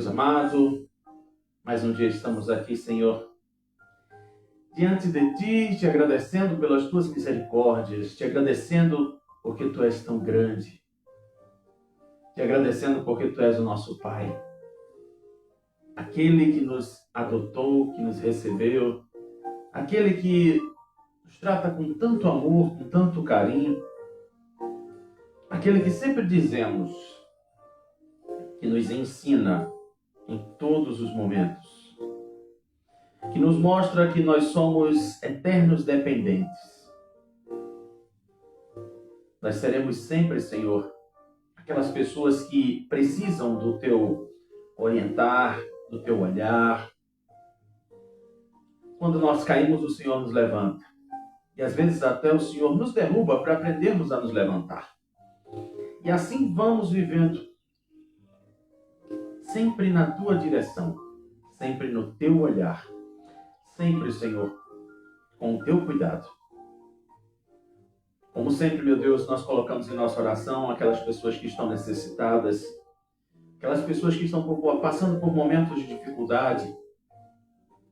Deus amado, mais um dia estamos aqui, Senhor, diante de Ti, te agradecendo pelas Tuas misericórdias, te agradecendo porque Tu és tão grande, te agradecendo porque Tu és o nosso Pai, aquele que nos adotou, que nos recebeu, aquele que nos trata com tanto amor, com tanto carinho, aquele que sempre dizemos que nos ensina em todos os momentos, que nos mostra que nós somos eternos dependentes. Nós seremos sempre, Senhor, aquelas pessoas que precisam do Teu orientar, do Teu olhar. Quando nós caímos, o Senhor nos levanta. E às vezes até o Senhor nos derruba para aprendermos a nos levantar. E assim vamos vivendo, sempre na Tua direção, sempre no Teu olhar, sempre, Senhor, com o Teu cuidado. Como sempre, meu Deus, nós colocamos em nossa oração aquelas pessoas que estão necessitadas, aquelas pessoas que estão passando por momentos de dificuldade.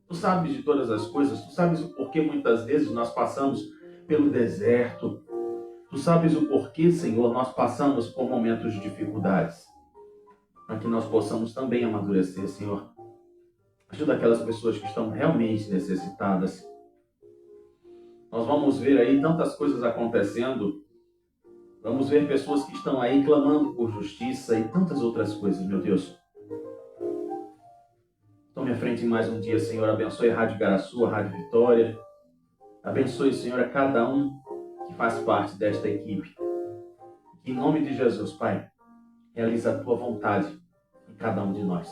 Tu sabes de todas as coisas, Tu sabes o porquê muitas vezes nós passamos pelo deserto. Tu sabes o porquê, Senhor, nós passamos por momentos de dificuldades. Para que nós possamos também amadurecer, Senhor. Ajuda aquelas pessoas que estão realmente necessitadas. Nós vamos ver aí tantas coisas acontecendo. Vamos ver pessoas que estão aí clamando por justiça e tantas outras coisas, meu Deus. Tome à frente em mais um dia, Senhor. Abençoe a Rádio Igaraçu, a Rádio Vitória. Abençoe, Senhor, a cada um que faz parte desta equipe. Que em nome de Jesus, Pai, realiza a Tua vontade em cada um de nós.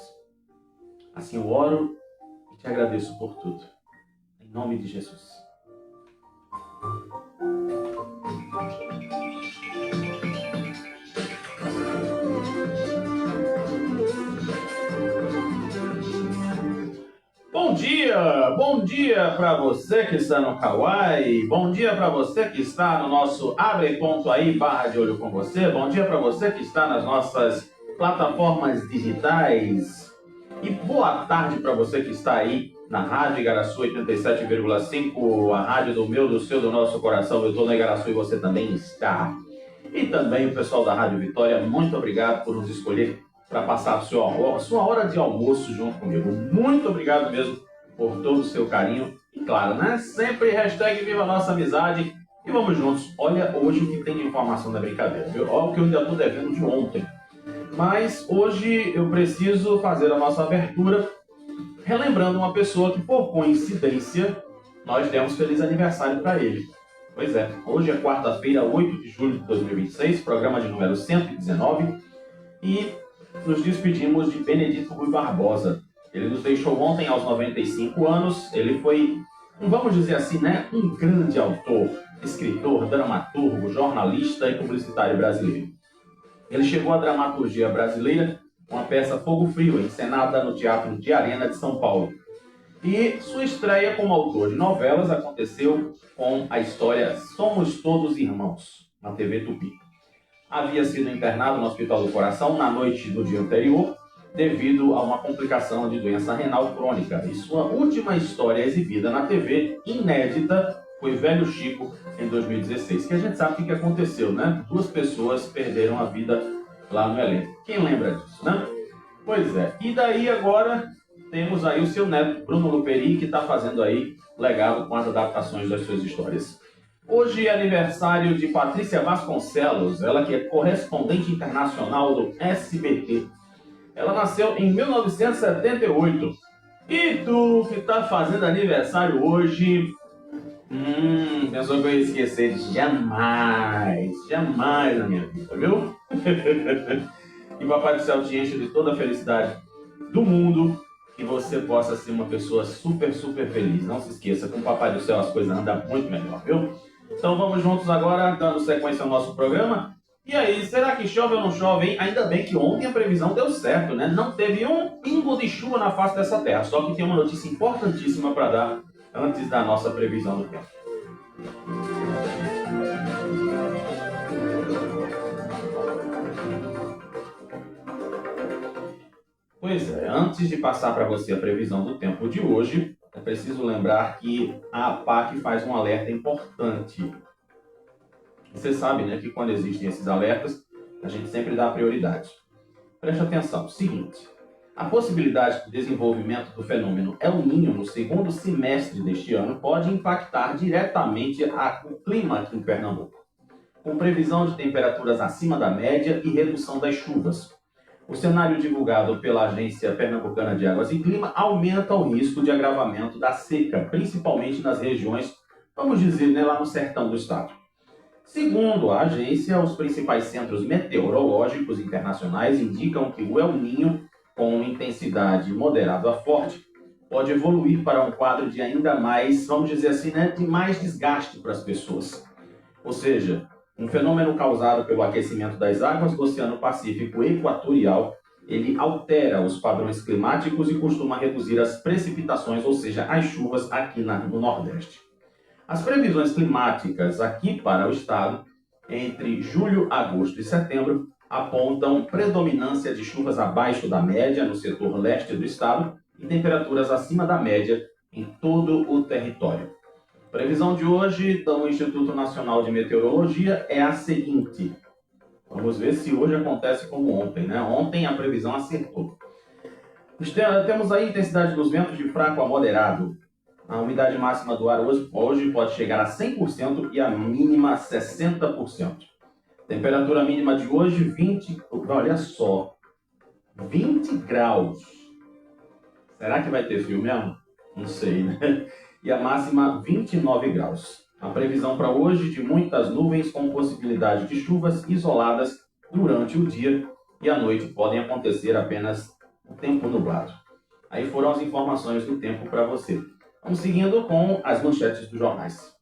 Assim eu oro e te agradeço por tudo. Em nome de Jesus. Bom dia para você que está no Kawaii, bom dia para você que está no nosso abre.aí/de olho com você, bom dia para você que está nas nossas plataformas digitais e boa tarde para você que está aí na Rádio Igaraçu 87,5, a rádio do meu, do seu, do nosso coração. Eu estou na Igaraçu e você também está. E também o pessoal da Rádio Vitória, muito obrigado por nos escolher para passar a sua hora de almoço junto comigo. Muito obrigado mesmo por todo o seu carinho. E claro, né? Sempre hashtag Viva a Nossa Amizade. E vamos juntos. Olha hoje o que tem de informação da brincadeira, viu? Olha o que eu ainda estou devendo de ontem. Mas hoje eu preciso fazer a nossa abertura relembrando uma pessoa que, por coincidência, nós demos feliz aniversário para ele. Pois é, hoje é quarta-feira, 8 de julho de 2026, programa de número 119. E nos despedimos de Benedito Rui Barbosa. Ele nos deixou ontem aos 95 anos. Ele foi, vamos dizer assim, né, um grande autor, escritor, dramaturgo, jornalista e publicitário brasileiro. Ele chegou à dramaturgia brasileira com a peça Fogo Frio, encenada no Teatro de Arena de São Paulo. E sua estreia como autor de novelas aconteceu com a história Somos Todos Irmãos, na TV Tupi. Havia sido internado no Hospital do Coração na noite do dia anterior, devido a uma complicação de doença renal crônica. E sua última história exibida na TV, inédita, foi Velho Chico, em 2016. Que a gente sabe o que aconteceu, né? 2 pessoas perderam a vida lá no elenco. Quem lembra disso, né? Pois é. E daí agora temos aí o seu neto, Bruno Luperi, que está fazendo aí legado com as adaptações das suas histórias. Hoje é aniversário de Patrícia Vasconcelos, ela que é correspondente internacional do SBT. Ela nasceu em 1978. E tu que está fazendo aniversário hoje, pensou que eu ia esquecer? Jamais na minha vida, viu? E Papai do Céu te enche de toda a felicidade do mundo, que você possa ser uma pessoa super, super feliz. Não se esqueça, com o Papai do Céu as coisas andam muito melhor, viu? Então vamos juntos agora, dando sequência ao nosso programa. E aí, será que chove ou não chove, hein? Ainda bem que ontem a previsão deu certo, né? Não teve um pingo de chuva na face dessa terra. Só que tem uma notícia importantíssima para dar antes da nossa previsão do tempo. Pois é, antes de passar para você a previsão do tempo de hoje, é preciso lembrar que a APAC faz um alerta importante. Você sabe, né, que quando existem esses alertas, a gente sempre dá prioridade. Preste atenção, seguinte, a possibilidade de desenvolvimento do fenômeno El Niño no segundo semestre deste ano pode impactar diretamente o clima aqui em Pernambuco, com previsão de temperaturas acima da média e redução das chuvas. O cenário divulgado pela Agência Pernambucana de Águas e Clima aumenta o risco de agravamento da seca, principalmente nas regiões, vamos dizer, né, lá no sertão do estado. Segundo a agência, os principais centros meteorológicos internacionais indicam que o El Niño, com intensidade moderada a forte, pode evoluir para um quadro de ainda mais, vamos dizer assim, né, de mais desgaste para as pessoas. Ou seja, um fenômeno causado pelo aquecimento das águas do Oceano Pacífico Equatorial, ele altera os padrões climáticos e costuma reduzir as precipitações, ou seja, as chuvas aqui no Nordeste. As previsões climáticas aqui para o estado, entre julho, agosto e setembro, apontam predominância de chuvas abaixo da média no setor leste do estado e temperaturas acima da média em todo o território. A previsão de hoje do Instituto Nacional de Meteorologia é a seguinte. Vamos ver se hoje acontece como ontem, né? Ontem a previsão acertou. Temos aí a intensidade dos ventos de fraco a moderado. A umidade máxima do ar hoje pode chegar a 100% e a mínima a 60%. Temperatura mínima de hoje, 20 graus. Será que vai ter frio mesmo? Não sei, né? E a máxima 29 graus. A previsão para hoje de muitas nuvens com possibilidade de chuvas isoladas durante o dia e à noite podem acontecer apenas o tempo nublado. Aí foram as informações do tempo para você. Vamos seguindo com as manchetes dos jornais.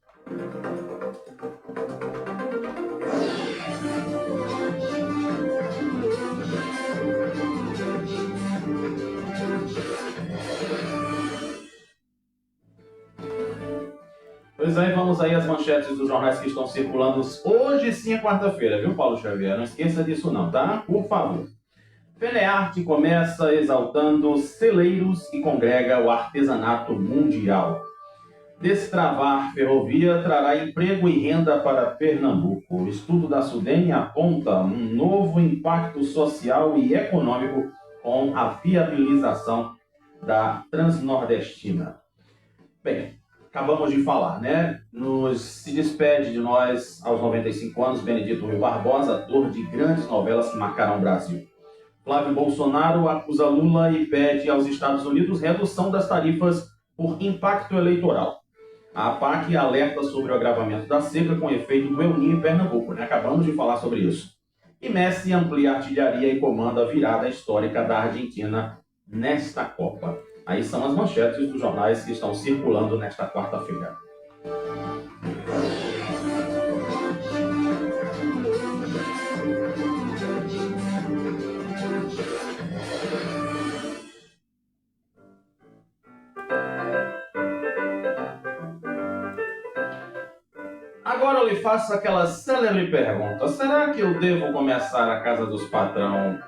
Pois aí, vamos aí às manchetes dos jornais que estão circulando. Hoje sim é quarta-feira, viu, Paulo Xavier? Não esqueça disso não, tá? Por favor. FENEARTE começa exaltando celeiros e congrega o artesanato mundial. Destravar ferrovia trará emprego e renda para Pernambuco. O estudo da Sudene aponta um novo impacto social e econômico com a viabilização da Transnordestina. Bem, acabamos de falar, né? Se despede de nós aos 95 anos Benedito Rui Barbosa, ator de grandes novelas que marcaram o Brasil. Flávio Bolsonaro acusa Lula e pede aos Estados Unidos redução das tarifas por impacto eleitoral. A APAC alerta sobre o agravamento da seca com efeito do El Niño em Pernambuco, né? Acabamos de falar sobre isso. E Messi amplia a artilharia e comanda a virada histórica da Argentina nesta Copa. Aí são as manchetes dos jornais que estão circulando nesta quarta-feira. Agora eu lhe faço aquela célebre pergunta. Será que eu devo começar a Casa dos Patrão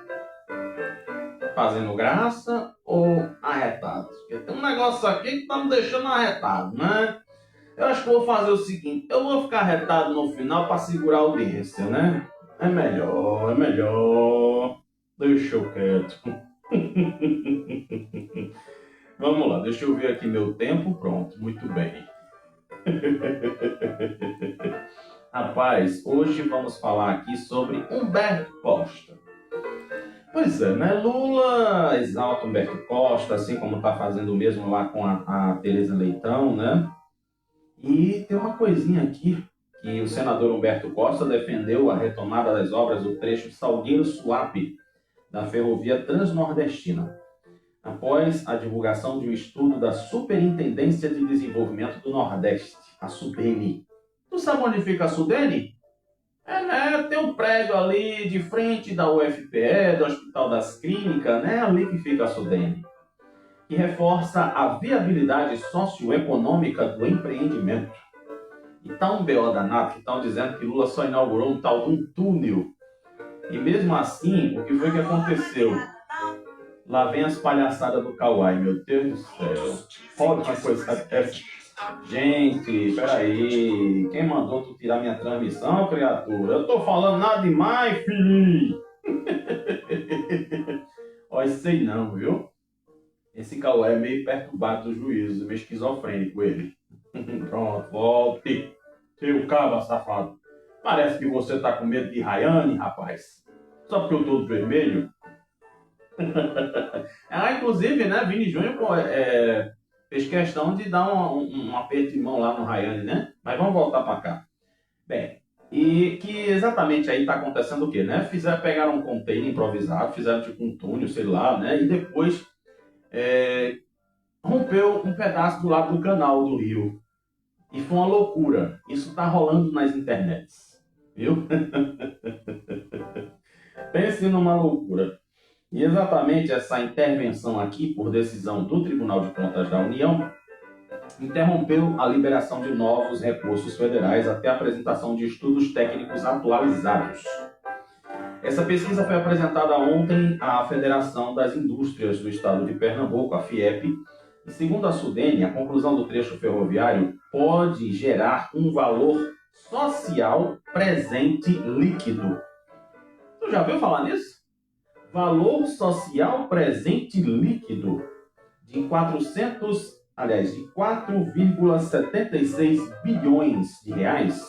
fazendo graça ou arretado? Porque tem um negócio aqui que tá me deixando arretado, né? Eu acho que vou fazer o seguinte. Eu vou ficar arretado no final para segurar a audiência, né? É melhor. Deixa eu quieto. Vamos lá, deixa eu ver aqui meu tempo. Pronto, muito bem. Rapaz, hoje vamos falar aqui sobre Humberto Costa. Pois é, né? Lula exalta Humberto Costa, assim como está fazendo o mesmo lá com a Tereza Leitão, né? E tem uma coisinha aqui, que o senador Humberto Costa defendeu a retomada das obras do trecho Salgueiro-Suape, da ferrovia Transnordestina, após a divulgação de um estudo da Superintendência de Desenvolvimento do Nordeste, a Sudene. Tu sabe onde fica a Sudene? Né? Tem um prédio ali de frente da UFPE, do Hospital das Clínicas, né? Ali que fica a Sudene, que reforça a viabilidade socioeconômica do empreendimento. E tá um BO danado que estão dizendo que Lula só inaugurou um tal de um túnel. E mesmo assim, o que foi que aconteceu? Lá vem as palhaçadas do Kawai, meu Deus do céu. Olha que coisa dessa. Gente, peraí. Quem mandou tu tirar minha transmissão, criatura? Eu tô falando nada demais, filho. Olha, sei não, viu? Esse Kawai é meio perturbado do juízo, meio esquizofrênico ele. Pronto, volte. Seu cabra safado. Parece que você tá com medo de Rayane, rapaz. Só porque eu tô de vermelho? Inclusive, né, Vini Júnior fez questão de dar um aperto de mão lá no Rayane, né? Mas vamos voltar para cá. Bem, e que exatamente aí está acontecendo o quê, né? Pegaram um container improvisado, fizeram tipo um túnel, sei lá, né? E depois rompeu um pedaço do lado do canal do rio. E foi uma loucura. Isso está rolando nas internets, viu? Pense numa loucura. E exatamente essa intervenção aqui, por decisão do Tribunal de Contas da União, interrompeu a liberação de novos recursos federais até a apresentação de estudos técnicos atualizados. Essa pesquisa foi apresentada ontem à Federação das Indústrias do Estado de Pernambuco, a FIEP, e segundo a Sudene, a conclusão do trecho ferroviário pode gerar um valor social presente líquido. Tu já ouviu falar nisso? Valor social presente líquido de 4,76 bilhões de reais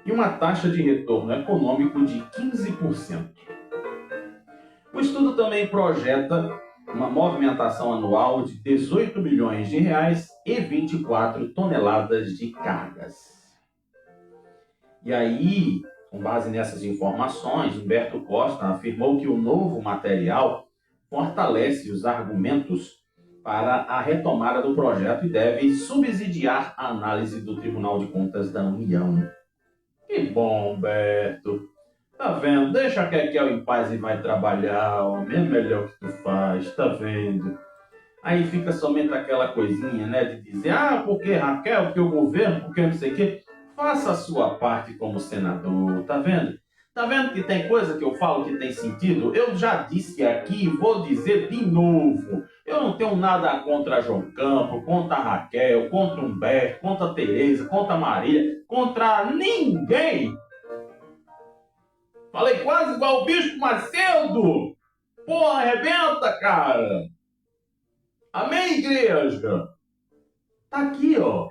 e uma taxa de retorno econômico de 15%. O estudo também projeta uma movimentação anual de 18 bilhões de reais e 24 toneladas de cargas. E aí, com base nessas informações, Humberto Costa afirmou que o novo material fortalece os argumentos para a retomada do projeto e deve subsidiar a análise do Tribunal de Contas da União. Que bom, Humberto. Tá vendo? Deixa a Kekel em paz e vai trabalhar, homem. É melhor que tu faz, tá vendo? Aí fica somente aquela coisinha, né, de dizer, porque Raquel, porque o governo, porque não sei o quê. Faça a sua parte como senador, tá vendo? Tá vendo que tem coisa que eu falo que tem sentido? Eu já disse aqui e vou dizer de novo. Eu não tenho nada contra João Campos, contra a Raquel, contra Humberto, contra a Tereza, contra a Maria, contra ninguém. Falei quase igual o Bispo Macedo. Porra, arrebenta, cara. Amém, igreja? Tá aqui, ó.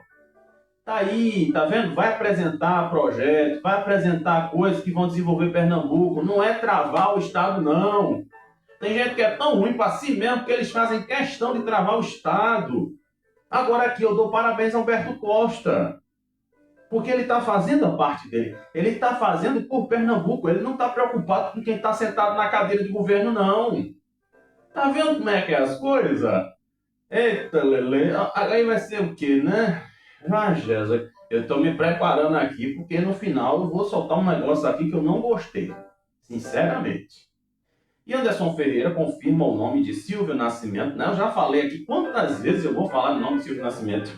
Tá aí, tá vendo? Vai apresentar projetos, vai apresentar coisas que vão desenvolver Pernambuco. Não é travar o Estado, não. Tem gente que é tão ruim para si mesmo que eles fazem questão de travar o Estado. Agora aqui eu dou parabéns ao Humberto Costa. Porque ele está fazendo a parte dele. Ele está fazendo por Pernambuco. Ele não está preocupado com quem está sentado na cadeira de governo, não. Tá vendo como é que é as coisas? Eita, Lele. Aí vai ser o quê, né? Jesus, eu estou me preparando aqui porque no final eu vou soltar um negócio aqui que eu não gostei. Sinceramente. E Anderson Ferreira confirma o nome de Silvio Nascimento. Né? Eu já falei aqui quantas vezes eu vou falar o nome de Silvio Nascimento.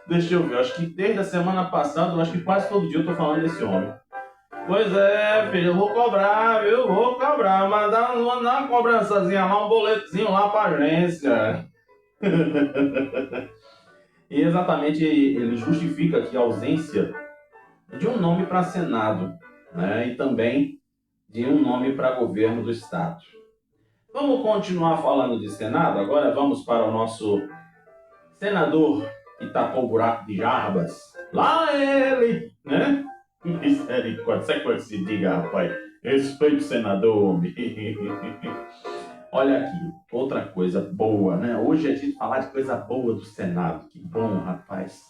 Deixa eu ver, acho que desde a semana passada, acho que quase todo dia eu estou falando desse homem. Pois é, filho, eu vou cobrar, viu? Eu vou cobrar, mandar uma cobrançazinha lá, um boletozinho lá para agência. E exatamente ele justifica aqui a ausência de um nome para Senado, né? E também de um nome para governo do Estado. Vamos continuar falando de Senado? Agora vamos para o nosso senador que tapou o buraco de Jarbas. Lá ele, né? Misericórdia, sabe como é que se diga, rapaz? Respeito o senador, homem. Olha aqui, outra coisa boa, né? Hoje é dia de falar de coisa boa do Senado. Que bom, rapaz.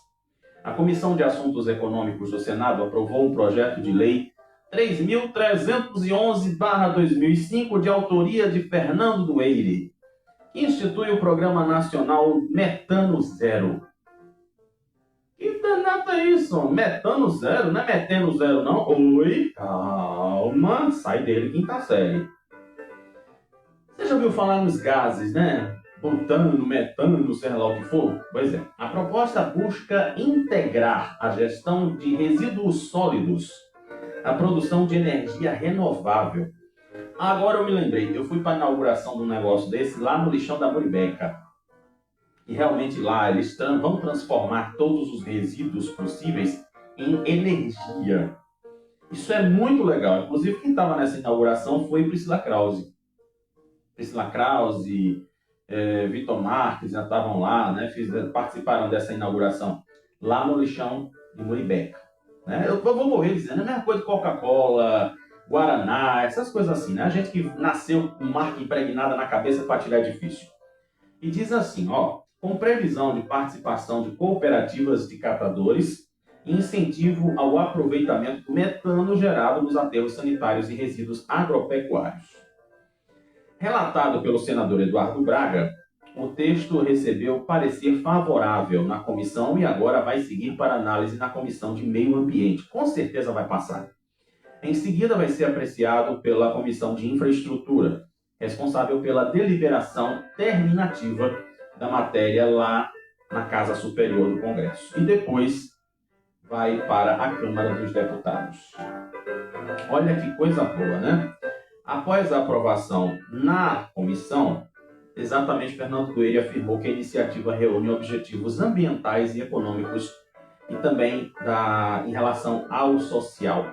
A Comissão de Assuntos Econômicos do Senado aprovou um projeto de lei 3.311/2005, de autoria de Fernando Dueire, que institui o Programa Nacional Metano Zero. Que danado é isso? Metano zero? Não é metano zero, não? Oi, calma, sai dele, quinta série. Você já ouviu falar nos gases, né? Butano, metano, sei lá o que for? Pois é. A proposta busca integrar a gestão de resíduos sólidos à produção de energia renovável, Agora eu me lembrei, eu fui para a inauguração de um negócio desse lá no lixão da Muribeca. E realmente lá eles vão transformar todos os resíduos possíveis em energia. Isso é muito legal. Inclusive, quem estava nessa inauguração foi Priscila Krause. Priscila Krause, Vitor Marques já estavam lá, né? Participaram dessa inauguração lá no lixão de Muribeca. Né? Eu vou morrer dizendo, é a mesma coisa de Coca-Cola, Guaraná, essas coisas assim, né? A gente que nasceu com marca impregnada na cabeça para tirar é difícil. E diz assim, ó, com previsão de participação de cooperativas de catadores e incentivo ao aproveitamento do metano gerado nos aterros sanitários e resíduos agropecuários. Relatado pelo senador Eduardo Braga, o texto recebeu parecer favorável na comissão e agora vai seguir para análise na comissão de meio ambiente. Com certeza vai passar. Em seguida vai ser apreciado pela comissão de infraestrutura, responsável pela deliberação terminativa da matéria lá na Casa Superior do Congresso. E depois vai para a Câmara dos Deputados. Olha que coisa boa, né? Após a aprovação na comissão, exatamente Fernando Coelho afirmou que a iniciativa reúne objetivos ambientais e econômicos e também em relação ao social.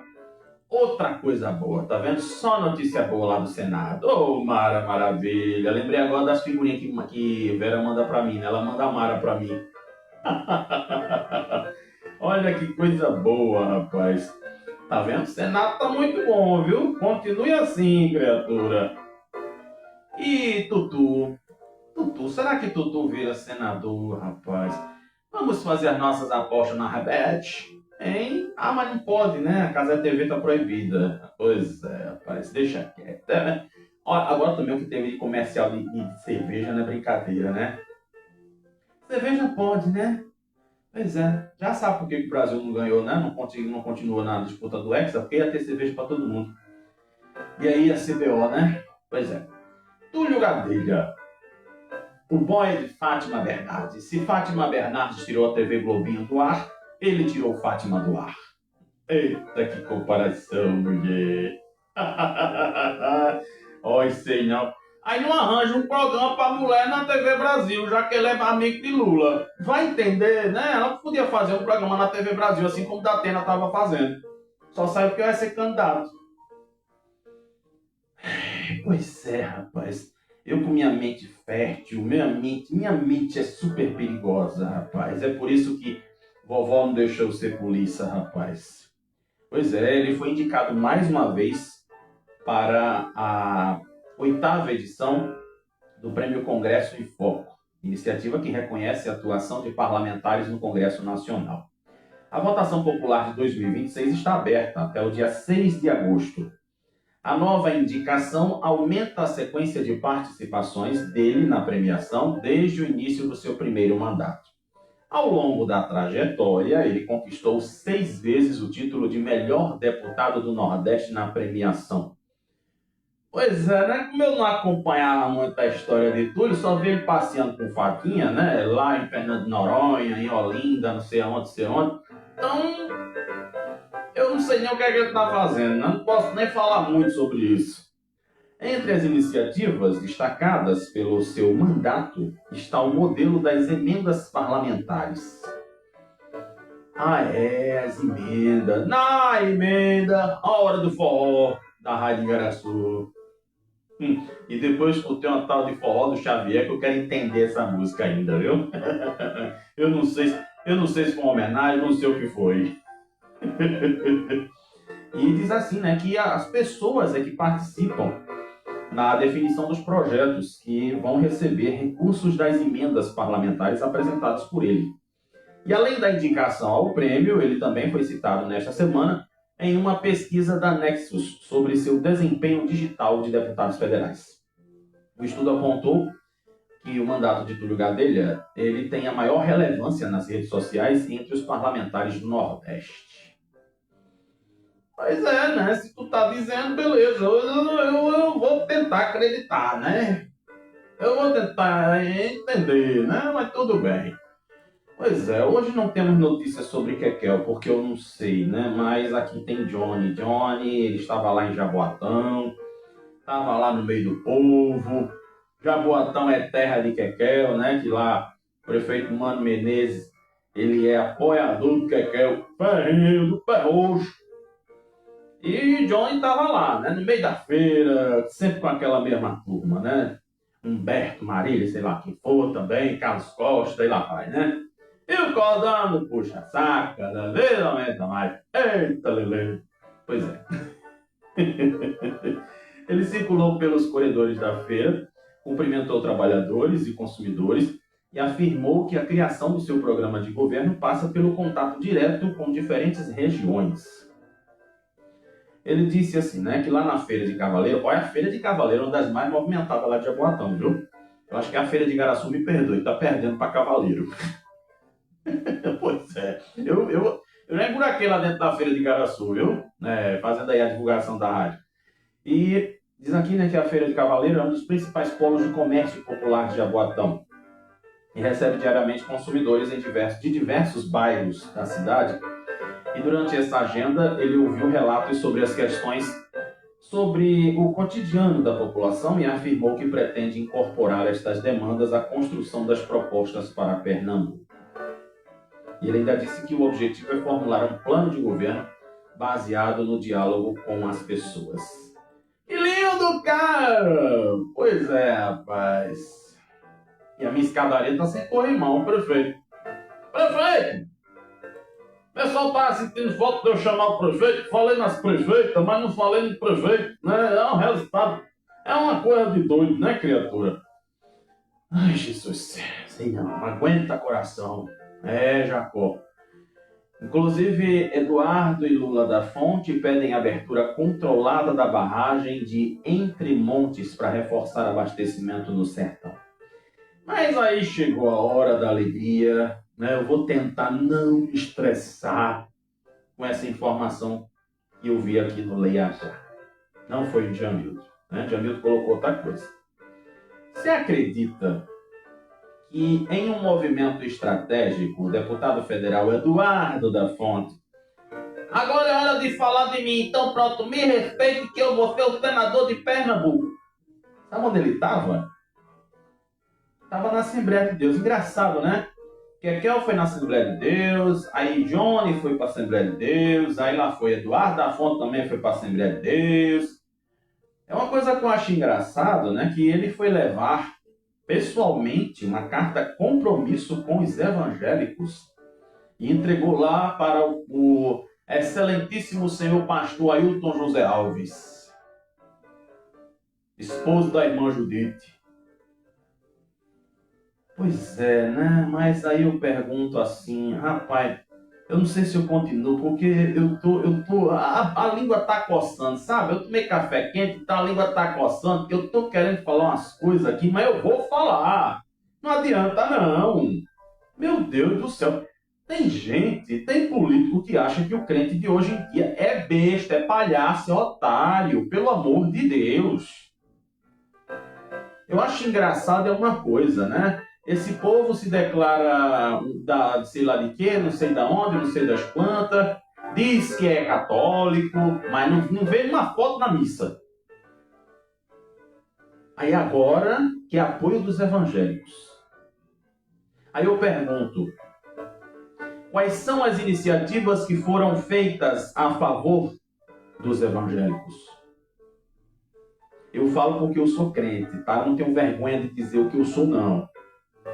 Outra coisa boa, tá vendo? Só notícia boa lá do Senado. Ô, Mara, maravilha. Lembrei agora das figurinhas que Vera manda pra mim, né? Ela manda a Mara pra mim. Olha que coisa boa, rapaz. Tá vendo? O Senado tá muito bom, viu? Continue assim, criatura. E Tutu? Tutu, será que Tutu vira senador, rapaz? Vamos fazer as nossas apostas na Rebete? Hein? Ah, mas não pode, né? A Casa TV tá proibida. Pois é, rapaz, deixa quieto, né? Agora também o que teve de comercial de cerveja não é brincadeira, né? Cerveja pode, né? Pois é. Já sabe por que o Brasil não ganhou, né? Não continua na disputa do Hexa, porque ia ter cerveja para todo mundo. E aí a CBO, né? Pois é. Túlio Gadelha. O boy de Fátima Bernardes. Se Fátima Bernardes tirou a TV Globinho do ar, ele tirou Fátima do ar. Eita, que comparação, mulher. Oi, sei não. Aí não arranja um programa pra mulher na TV Brasil, já que ele é amigo de Lula. Vai entender, né? Ela podia fazer um programa na TV Brasil, assim como Datena estava fazendo. Só sabe porque vai ser candidato. Pois é, rapaz. Eu com minha mente fértil, minha mente é super perigosa, rapaz. É por isso que vovó não deixou eu ser polícia, rapaz. Pois é, ele foi indicado mais uma vez para a 8ª edição do Prêmio Congresso em Foco, iniciativa que reconhece a atuação de parlamentares no Congresso Nacional. A votação popular de 2026 está aberta até o dia 6 de agosto. A nova indicação aumenta a sequência de participações dele na premiação desde o início do seu primeiro mandato. Ao longo da trajetória, ele conquistou 6 vezes o título de melhor deputado do Nordeste na premiação. Pois é, né? Como eu não acompanhava muito a história de Túlio, só vi ele passeando com faquinha, né? Lá em Fernando de Noronha, em Olinda, não sei aonde. Então, eu não sei nem o que é que ele está fazendo, né? Não posso nem falar muito sobre isso. Entre as iniciativas destacadas pelo seu mandato está o modelo das emendas parlamentares. Ah, as emendas. Na emenda, a hora do forró da Rádio Igaraçu. E depois escutei uma tal de forró do Xavier que eu quero entender essa música ainda, viu? Eu não sei se foi uma homenagem, não sei o que foi. E diz assim, né, que as pessoas que participam na definição dos projetos que vão receber recursos das emendas parlamentares apresentadas por ele. E além da indicação ao prêmio, ele também foi citado nesta semana em uma pesquisa da Nexus sobre seu desempenho digital de deputados federais. O estudo apontou que o mandato de Túlio Gadelha ele tem a maior relevância nas redes sociais entre os parlamentares do Nordeste. Pois é, né? Se tu tá dizendo, beleza, eu vou tentar acreditar, né? Eu vou tentar entender, né? Mas tudo bem. Pois é, hoje não temos notícias sobre Kekel, porque eu não sei, né? Mas aqui tem Johnny. Johnny, ele estava lá em Jaboatão, estava lá no meio do povo. Jaboatão é terra de Quequel, né? Que lá o prefeito Mano Menezes, ele é apoiador do Quequel, ferrinho do pé roxo. E Johnny estava lá, né? No meio da feira, sempre com aquela mesma turma, né? Humberto Marília, sei lá quem for também, Carlos Costa, e lá vai, né? E o Codão puxa saco, cada vez aumenta mais. Eita, Lele! Pois é. Ele circulou pelos corredores da feira, cumprimentou trabalhadores e consumidores e afirmou que a criação do seu programa de governo passa pelo contato direto com diferentes regiões. Ele disse assim, né, que lá na Feira de Cavaleiro, olha, a Feira de Cavaleiro é uma das mais movimentadas lá de Jaboatão, viu? Eu acho que a Feira de Igaraçu, me perdoe, tá perdendo para Cavaleiro. Pois é, eu já emburaquei lá dentro da Feira de Igaraçu, viu? Fazendo aí a divulgação da rádio. E diz aqui, né, que a Feira de Cavaleiro é um dos principais polos de comércio popular de Jaboatão e recebe diariamente consumidores de diversos bairros da cidade. E durante essa agenda, ele ouviu relatos sobre as questões sobre o cotidiano da população e afirmou que pretende incorporar estas demandas à construção das propostas para Pernambuco. E ele ainda disse que o objetivo é formular um plano de governo baseado no diálogo com as pessoas. Que lindo, cara! Pois é, rapaz. E a minha escadaria tá sem corrimão, prefeito. Prefeito! O pessoal tá sentindo falta de eu chamar o prefeito. Falei nas prefeitas, mas não falei no prefeito, né? É um resultado. É uma coisa de doido, né, criatura? Ai, Jesus. Sei não aguenta coração. Jacó. Inclusive, Eduardo e Lula da Fonte pedem abertura controlada da barragem de Entre Montes para reforçar abastecimento no sertão. Mas aí chegou a hora da alegria, né? Eu vou tentar não me estressar com essa informação que eu vi aqui no Leia Já. Não foi o Jamilton, né? Jamilton colocou outra coisa. Você acredita que em um movimento estratégico, o deputado federal Eduardo da Fonte, agora é hora de falar de mim, então pronto, me respeite que eu vou ser o senador de Pernambuco. Sabe onde ele estava? Estava na Assembleia de Deus. Engraçado, né? Kekel foi na Assembleia de Deus, aí Johnny foi para a Assembleia de Deus, aí lá foi Eduardo da Fonte também foi para a Assembleia de Deus. É uma coisa que eu acho engraçado, né? Que ele foi levar pessoalmente uma carta compromisso com os evangélicos e entregou lá para o excelentíssimo senhor pastor Ailton José Alves, esposo da irmã Judite. Pois é, né? Mas aí eu pergunto assim, rapaz, eu não sei se eu continuo, porque a língua tá coçando, sabe? Eu tomei café quente, então a língua tá coçando, porque eu tô querendo falar umas coisas aqui, mas eu vou falar. Não adianta não. Meu Deus do céu. Tem político que acha que o crente de hoje em dia é besta, é palhaço, é otário, pelo amor de Deus. Eu acho engraçado é uma coisa, né? Esse povo se declara da sei lá de quê, não sei da onde, não sei das quantas, diz que é católico, mas não vê uma foto na missa. Aí agora, que é apoio dos evangélicos. Aí eu pergunto, quais são as iniciativas que foram feitas a favor dos evangélicos? Eu falo porque eu sou crente, tá? Eu não tenho vergonha de dizer o que eu sou, não.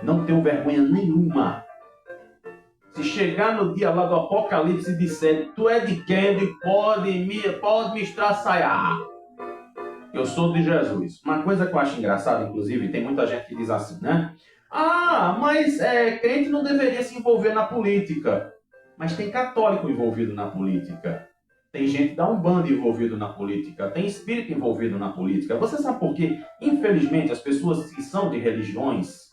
Não tenho vergonha nenhuma. Se chegar no dia lá do Apocalipse e disser, tu é de quem? Pode me estraçaiar. Eu sou de Jesus. Uma coisa que eu acho engraçada, inclusive, tem muita gente que diz assim, né? Mas crente não deveria se envolver na política. Mas tem católico envolvido na política. Tem gente da Umbanda envolvido na política. Tem espírito envolvido na política. Você sabe por quê? Infelizmente, as pessoas que são de religiões,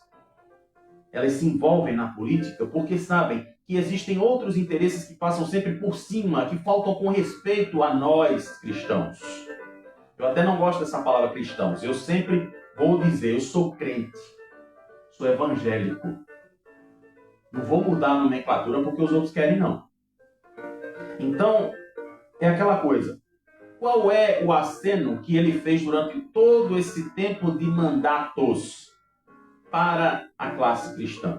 elas se envolvem na política porque sabem que existem outros interesses que passam sempre por cima, que faltam com respeito a nós, cristãos. Eu até não gosto dessa palavra cristãos. Eu sempre vou dizer, eu sou crente. Sou evangélico. Não vou mudar a nomenclatura porque os outros querem, não. Então, é aquela coisa. Qual é o aceno que ele fez durante todo esse tempo de mandatos para a classe cristã,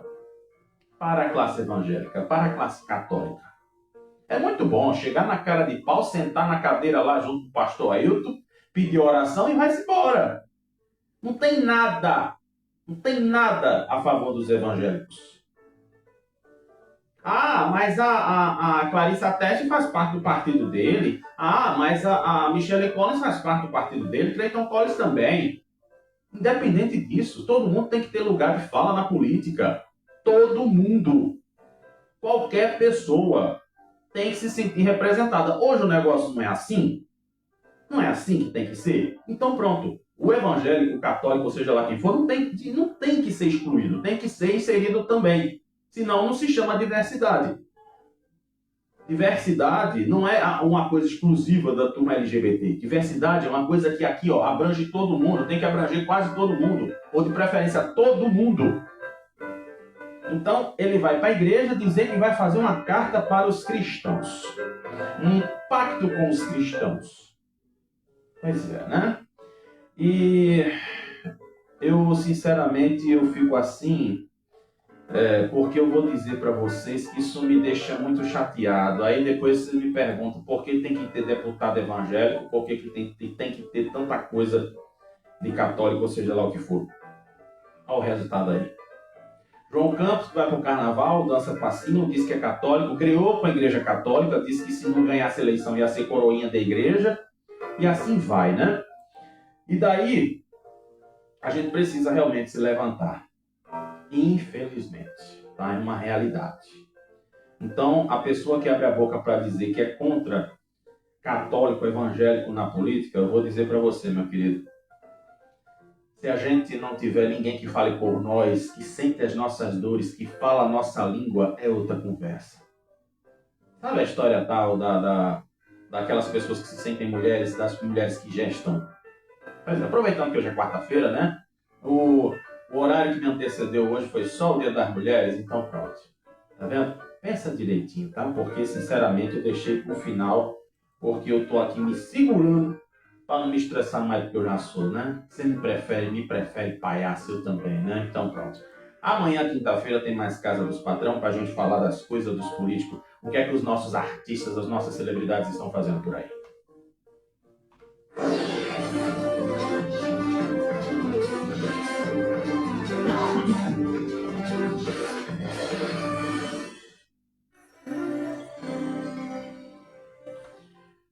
para a classe evangélica, para a classe católica? É muito bom chegar na cara de pau, sentar na cadeira lá junto com o pastor Ailton, pedir oração e vai-se embora. Não tem nada a favor dos evangélicos. Ah, mas a Clarissa Teste faz parte do partido dele. Ah, mas a Michelle Collins faz parte do partido dele. Clayton Collins também. Independente disso, todo mundo tem que ter lugar de fala na política. Todo mundo. Qualquer pessoa tem que se sentir representada. Hoje o negócio não é assim? Não é assim que tem que ser? Então pronto. O evangélico, o católico, ou seja lá quem for, não tem que ser excluído. Tem que ser inserido também. Senão não se chama diversidade. Diversidade não é uma coisa exclusiva da turma LGBT. Diversidade é uma coisa que aqui abrange todo mundo, tem que abranger quase todo mundo, ou de preferência todo mundo. Então ele vai para a igreja dizer que vai fazer uma carta para os cristãos. Um pacto com os cristãos. Pois é, né? E eu, sinceramente, eu fico assim... porque eu vou dizer para vocês que isso me deixa muito chateado. Aí depois vocês me perguntam por que tem que ter deputado evangélico, por que tem que ter tanta coisa de católico, ou seja lá o que for. Olha o resultado aí. João Campos vai para o carnaval, dança passinho, diz que é católico, criou com a igreja católica, disse que se não ganhasse a eleição ia ser coroinha da igreja, e assim vai, né? E daí a gente precisa realmente se levantar. Infelizmente, tá? É uma realidade. Então, a pessoa que abre a boca para dizer que é contra católico, evangélico na política, eu vou dizer para você, meu querido, se a gente não tiver ninguém que fale por nós, que sente as nossas dores, que fala a nossa língua, é outra conversa. Sabe a história tal daquelas pessoas que se sentem mulheres, das mulheres que gestam? Mas, aproveitando que hoje é quarta-feira, né? O horário que me antecedeu hoje foi só o Dia das Mulheres, então pronto. Tá vendo? Pensa direitinho, tá? Porque, sinceramente, eu deixei pro final, porque eu tô aqui me segurando para não me estressar mais do que eu já sou, né? Você me prefere palhaço, eu também, né? Então pronto. Amanhã, quinta-feira, tem mais Casa dos Patrão pra gente falar das coisas dos políticos, o que é que os nossos artistas, as nossas celebridades estão fazendo por aí.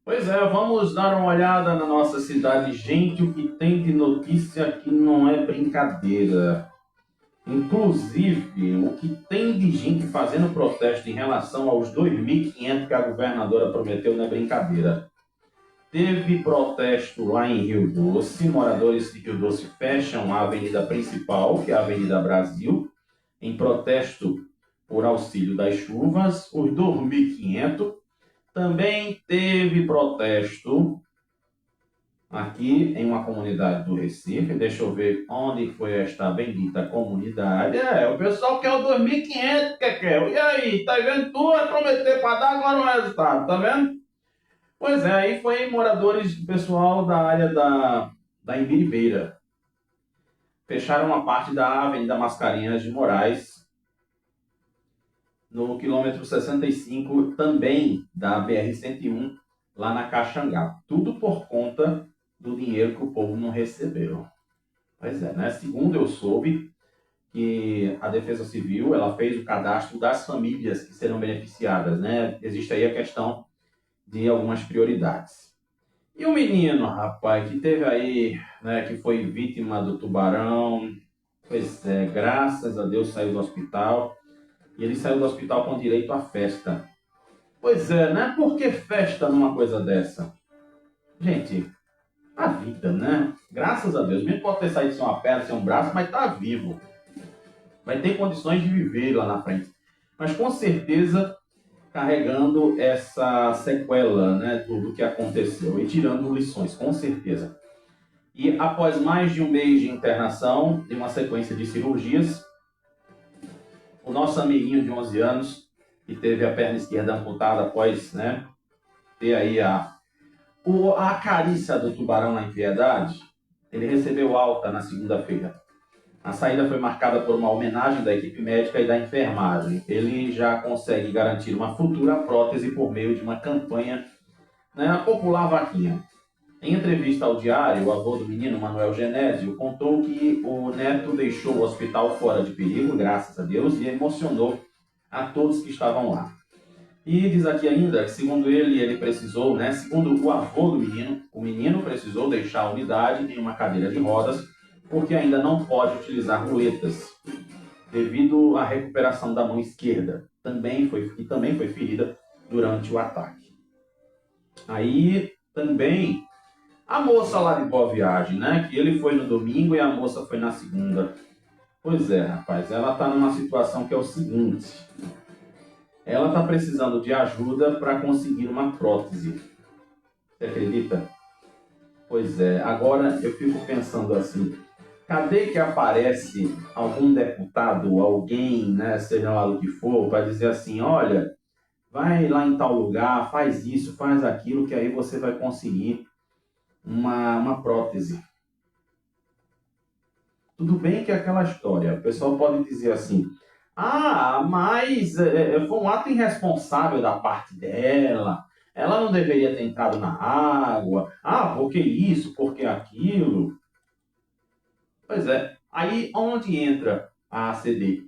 Pois é, vamos dar uma olhada na nossa cidade. Gente, o que tem de notícia aqui não é brincadeira. Inclusive, o que tem de gente fazendo protesto em relação aos 2.500 que a governadora prometeu não é brincadeira. Teve protesto lá em Rio Doce, moradores de Rio Doce fecham a avenida principal, que é a Avenida Brasil, em protesto por auxílio das chuvas, os 2.500. Também teve protesto aqui em uma comunidade do Recife. Deixa eu ver onde foi esta bendita comunidade. O pessoal quer o 2.500, que quer. E aí, tá vendo? Tu vai prometer para dar agora o resultado, tá vendo? Pois é, aí foi moradores, pessoal da área da Imbiribeira. Fecharam uma parte da Avenida Mascarenhas de Moraes, no quilômetro 65, também da BR-101, lá na Caxangá. Tudo por conta do dinheiro que o povo não recebeu. Pois é, né? Segundo eu soube, que a Defesa Civil ela fez o cadastro das famílias que serão beneficiadas, né? Existe aí a questão de algumas prioridades. E o menino, rapaz, que teve aí, né, que foi vítima do tubarão, pois é, graças a Deus saiu do hospital. E ele saiu do hospital com direito à festa. Pois é, né? Por que festa numa coisa dessa? Gente, a vida, né? Graças a Deus. Mesmo pode ter saído sem uma perna, sem um braço, mas tá vivo. Vai ter condições de viver lá na frente. Mas com certeza carregando essa sequela, né, do que aconteceu e tirando lições, com certeza. E após mais de um mês de internação e uma sequência de cirurgias, o nosso amiguinho de 11 anos, que teve a perna esquerda amputada após, né, ter aí A carícia do tubarão na Impiedade, ele recebeu alta na segunda-feira. A saída foi marcada por uma homenagem da equipe médica e da enfermagem. Ele já consegue garantir uma futura prótese por meio de uma campanha, né, a popular vaquinha. Em entrevista ao Diário, o avô do menino, Manuel Genésio, contou que o neto deixou o hospital fora de perigo, graças a Deus, e emocionou a todos que estavam lá. E diz aqui ainda que, segundo ele precisou, segundo o avô do menino, o menino precisou deixar a unidade em uma cadeira de rodas, porque ainda não pode utilizar muletas, devido à recuperação da mão esquerda, que também foi ferida durante o ataque. Aí também a moça lá de Boa Viagem, que ele foi no domingo e a moça foi na segunda. Pois é, rapaz, ela está numa situação que é o seguinte: ela está precisando de ajuda para conseguir uma prótese. Você acredita? Pois é, agora eu fico pensando assim, cadê que aparece algum deputado, alguém, seja lá o que for, para dizer assim, olha, vai lá em tal lugar, faz isso, faz aquilo, que aí você vai conseguir uma prótese. Tudo bem que é aquela história, o pessoal pode dizer assim, mas foi um ato irresponsável da parte dela, ela não deveria ter entrado na água, porque isso, porque aquilo. Pois é, aí onde entra a ACD?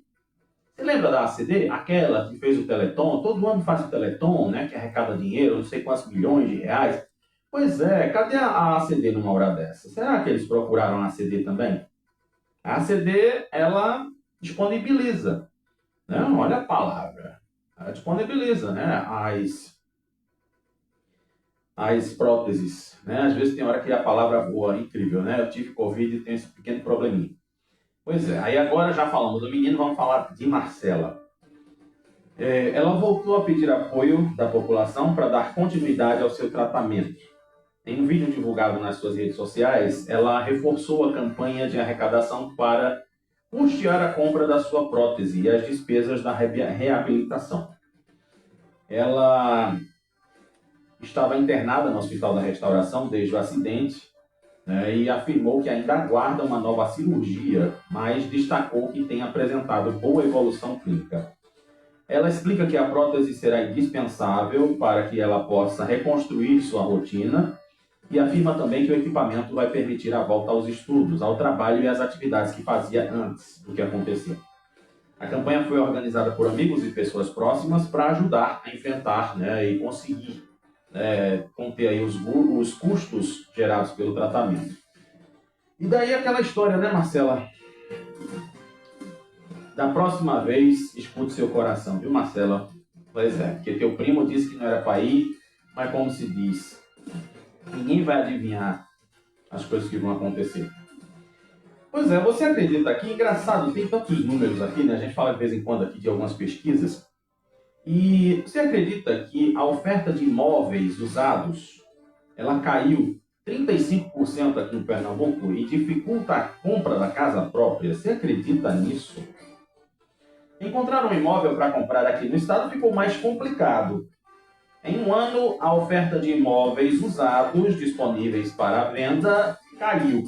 Você lembra da ACD? Aquela que fez o Teleton, todo ano faz o Teleton, que arrecada dinheiro, não sei quantos milhões de reais. Pois é, cadê a ACD numa hora dessa? Será que eles procuraram a ACD também? A ACD, ela disponibiliza, olha a palavra, ela disponibiliza, as próteses, Às vezes tem hora que a palavra voa, incrível, Eu tive Covid e tenho esse pequeno probleminha. Pois é, aí agora já falamos do menino, vamos falar de Marcela. Ela voltou a pedir apoio da população para dar continuidade ao seu tratamento. Em um vídeo divulgado nas suas redes sociais, ela reforçou a campanha de arrecadação para custear a compra da sua prótese e as despesas da reabilitação. Ela estava internada no Hospital da Restauração desde o acidente, e afirmou que ainda aguarda uma nova cirurgia, mas destacou que tem apresentado boa evolução clínica. Ela explica que a prótese será indispensável para que ela possa reconstruir sua rotina e afirma também que o equipamento vai permitir a volta aos estudos, ao trabalho e às atividades que fazia antes do que aconteceu. A campanha foi organizada por amigos e pessoas próximas para ajudar a enfrentar e conseguir conter aí os custos gerados pelo tratamento. E daí aquela história, Marcela? Da próxima vez, escute seu coração, viu, Marcela? Pois é, porque teu primo disse que não era para ir, mas como se diz, ninguém vai adivinhar as coisas que vão acontecer. Pois é, você acredita que, engraçado, tem tantos números aqui, a gente fala de vez em quando aqui de algumas pesquisas, e você acredita que a oferta de imóveis usados, ela caiu 35% aqui em Pernambuco e dificulta a compra da casa própria? Você acredita nisso? Encontrar um imóvel para comprar aqui no estado ficou mais complicado. Em um ano, a oferta de imóveis usados disponíveis para a venda caiu,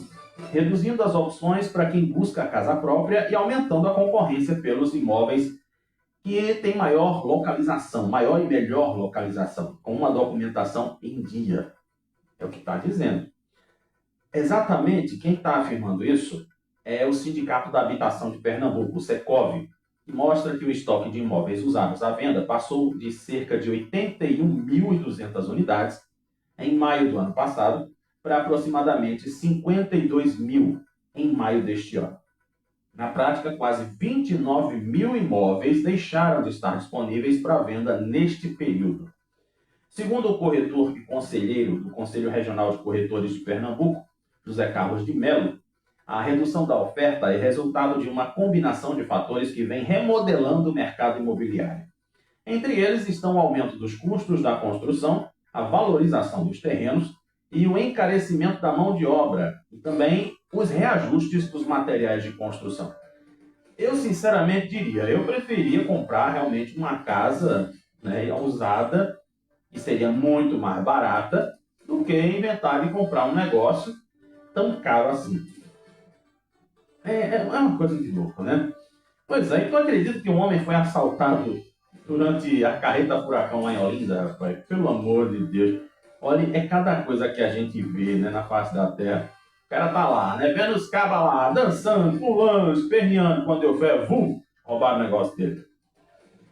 reduzindo as opções para quem busca a casa própria e aumentando a concorrência pelos imóveis que têm maior e melhor localização, com uma documentação em dia. É o que está dizendo. Exatamente quem está afirmando isso é o Sindicato da Habitação de Pernambuco, o Secov, que mostra que o estoque de imóveis usados à venda passou de cerca de 81.200 unidades em maio do ano passado para aproximadamente 52 mil em maio deste ano. Na prática, quase 29 mil imóveis deixaram de estar disponíveis para venda neste período. Segundo o corretor e conselheiro do Conselho Regional de Corretores de Pernambuco, José Carlos de Mello, a redução da oferta é resultado de uma combinação de fatores que vem remodelando o mercado imobiliário. Entre eles estão o aumento dos custos da construção, a valorização dos terrenos e o encarecimento da mão de obra, e também os reajustes dos materiais de construção. Eu, sinceramente, eu preferia comprar realmente uma casa usada, que seria muito mais barata, do que inventar de comprar um negócio tão caro assim. É uma coisa de louco, né? Pois é, então acredito que um homem foi assaltado durante a carreta furacão lá em Olinda, rapaz. Pelo amor de Deus. Olha, é cada coisa que a gente vê, né, na face da terra. O cara tá lá, né, vendo os cabas lá, dançando, pulando, esperneando, quando eu ver, vum, roubaram o negócio dele.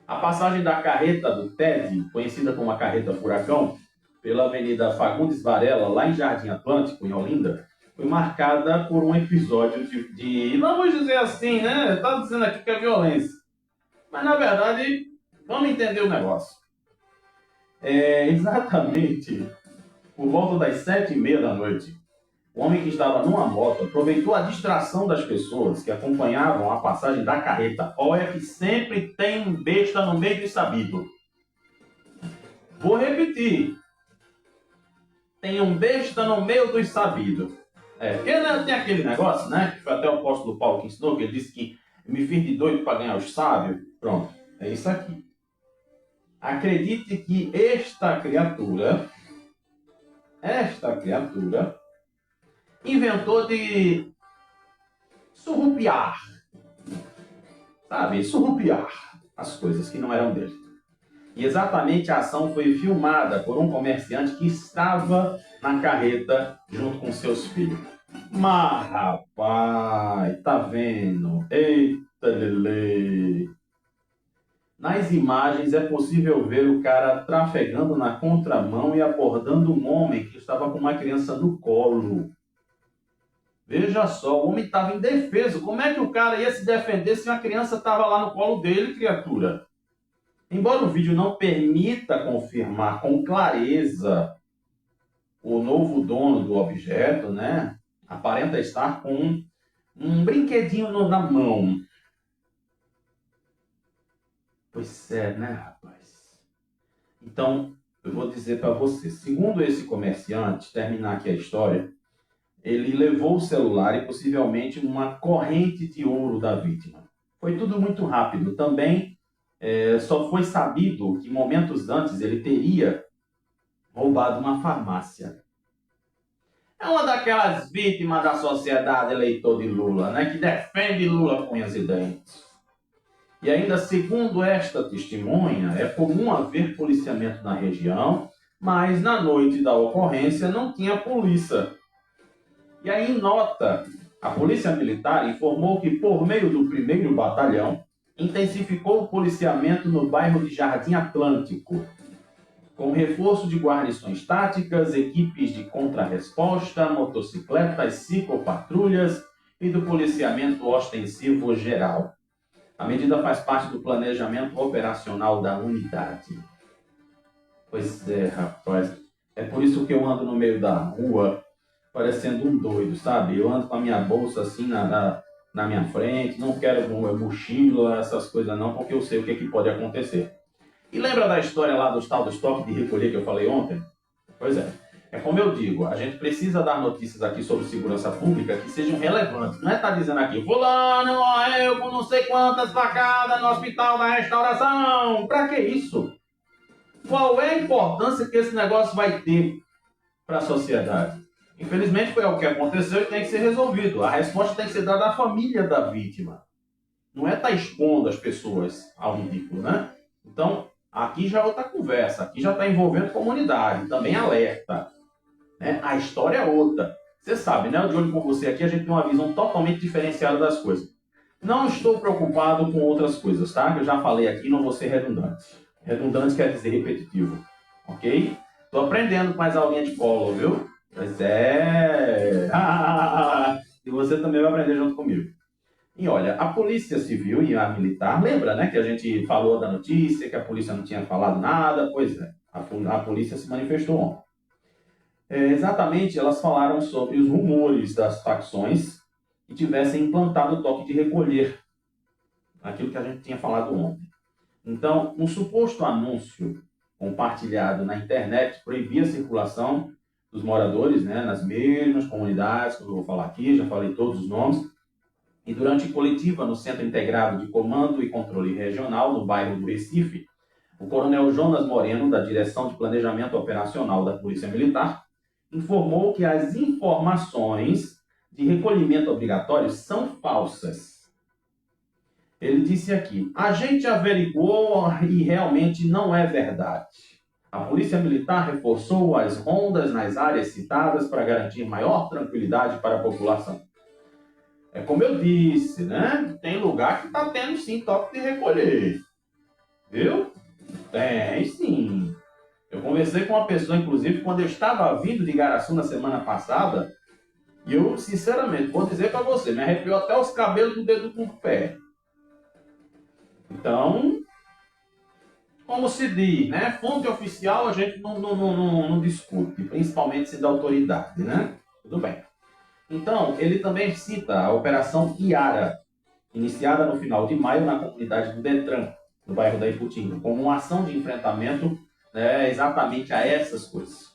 A passagem da carreta do TED, conhecida como a carreta furacão, pela Avenida Fagundes Varela, lá em Jardim Atlântico, em Olinda, foi marcada por um episódio vamos dizer assim, né? Está dizendo aqui que é violência. Mas, na verdade, vamos entender o negócio. Exatamente por volta das 7h30 da noite, o homem que estava numa moto aproveitou a distração das pessoas que acompanhavam a passagem da carreta. Olha que sempre tem um besta no meio do sabido. Vou repetir. Tem um besta no meio dos sabidos. Porque tem aquele negócio, né? Que foi até o apóstolo Paulo que ensinou, que ele disse que me fiz de doido para ganhar os sábios. Pronto, é isso aqui. Acredite que esta criatura inventou de surrupiar, sabe? Surrupiar as coisas que não eram dele. E exatamente a ação foi filmada por um comerciante que estava na carreta junto com seus filhos. Mas, rapaz, tá vendo? Eita, lele! Nas imagens é possível ver o cara trafegando na contramão e abordando um homem que estava com uma criança no colo. Veja só, o homem estava indefeso. Como é que o cara ia se defender se uma criança estava lá no colo dele, criatura? Embora o vídeo não permita confirmar com clareza o novo dono do objeto, né? Aparenta estar com um brinquedinho na mão. Pois é, né, rapaz? Então, eu vou dizer para você, segundo esse comerciante, terminar aqui a história, ele levou o celular e possivelmente uma corrente de ouro da vítima. Foi tudo muito rápido. Também só foi sabido que momentos antes ele teria roubado uma farmácia. É uma daquelas vítimas da sociedade eleitor de Lula, né, que defende Lula com unhas e dentes. E ainda segundo esta testemunha, é comum haver policiamento na região, mas na noite da ocorrência não tinha polícia. E aí, em nota, a Polícia Militar informou que, por meio do 1º Batalhão, intensificou o policiamento no bairro de Jardim Atlântico, com reforço de guarnições táticas, equipes de contrarresposta, motocicletas, ciclopatrulhas e do policiamento ostensivo geral. A medida faz parte do planejamento operacional da unidade. Pois é, rapaz. É por isso que eu ando no meio da rua, parecendo um doido, sabe? Eu ando com a minha bolsa assim na minha frente, não quero mochila, essas coisas não, porque eu sei o que pode acontecer. E lembra da história lá do tal do estoque de recolher que eu falei ontem? Pois é. É como eu digo, a gente precisa dar notícias aqui sobre segurança pública que sejam relevantes. Não é estar dizendo aqui, fulano morreu com não sei quantas facadas no hospital da restauração. Pra que isso? Qual é a importância que esse negócio vai ter para a sociedade? Infelizmente foi o que aconteceu e tem que ser resolvido. A resposta tem que ser dada à família da vítima. Não é estar expondo as pessoas ao ridículo, né? Então, aqui já é outra conversa. Aqui já está envolvendo comunidade, também alerta. Né? A história é outra. Você sabe, né? De olho com você aqui, a gente tem uma visão totalmente diferenciada das coisas. Não estou preocupado com outras coisas, tá? Eu já falei aqui, não vou ser redundante. Redundante quer dizer repetitivo, ok? Estou aprendendo com as aulinhas de colo, viu? Pois é. E você também vai aprender junto comigo. E olha, a Polícia Civil e a Militar, lembra, né? Que a gente falou da notícia, que a polícia não tinha falado nada? Pois é, a polícia se manifestou ontem. Exatamente, elas falaram sobre os rumores das facções que tivessem implantado o toque de recolher, aquilo que a gente tinha falado ontem. Então, um suposto anúncio compartilhado na internet proibia a circulação dos moradores, né, nas mesmas comunidades, como eu vou falar aqui, já falei todos os nomes, e durante coletiva no Centro Integrado de Comando e Controle Regional, no bairro do Recife, o coronel Jonas Moreno, da Direção de Planejamento Operacional da Polícia Militar, informou que as informações de recolhimento obrigatório são falsas. Ele disse aqui: a gente averiguou e realmente não é verdade. A Polícia Militar reforçou as rondas nas áreas citadas para garantir maior tranquilidade para a população. É como eu disse, né? Tem lugar que está tendo sim toque de recolher. Viu? Tem sim. Eu conversei com uma pessoa, inclusive, quando eu estava vindo de Igaraçu na semana passada, e eu, sinceramente, vou dizer para você, me arrepiou até os cabelos do dedo do pé. Então, como se diz, né? Fonte oficial a gente não discute, principalmente se da autoridade, né? Tudo bem. Então, ele também cita a Operação Iara, iniciada no final de maio na comunidade do Detran, no bairro da Iputinga, como uma ação de enfrentamento, né, exatamente a essas coisas.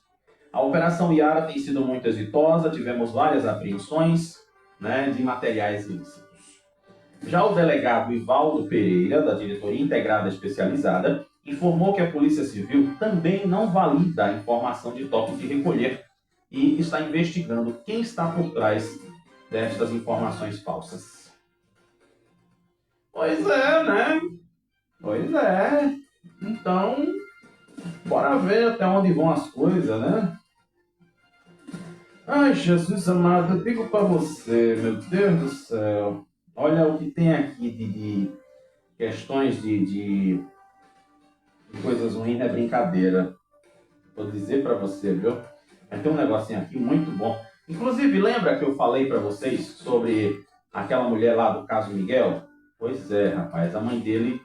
A Operação Iara tem sido muito exitosa, tivemos várias apreensões, né, de materiais ilícitos. Já o delegado Ivaldo Pereira, da Diretoria Integrada Especializada, informou que a Polícia Civil também não valida a informação de toque de recolher e está investigando quem está por trás destas informações falsas. Pois é, né? Pois é. Então, bora ver até onde vão as coisas, né? Ai, Jesus amado, eu digo para você, meu Deus do céu. Olha o que tem aqui de questões de coisas ruins, não é brincadeira. Vou dizer para você, viu? Vai ter um negocinho aqui muito bom. Inclusive, lembra que eu falei para vocês sobre aquela mulher lá do caso Miguel? Pois é, rapaz, a mãe dele,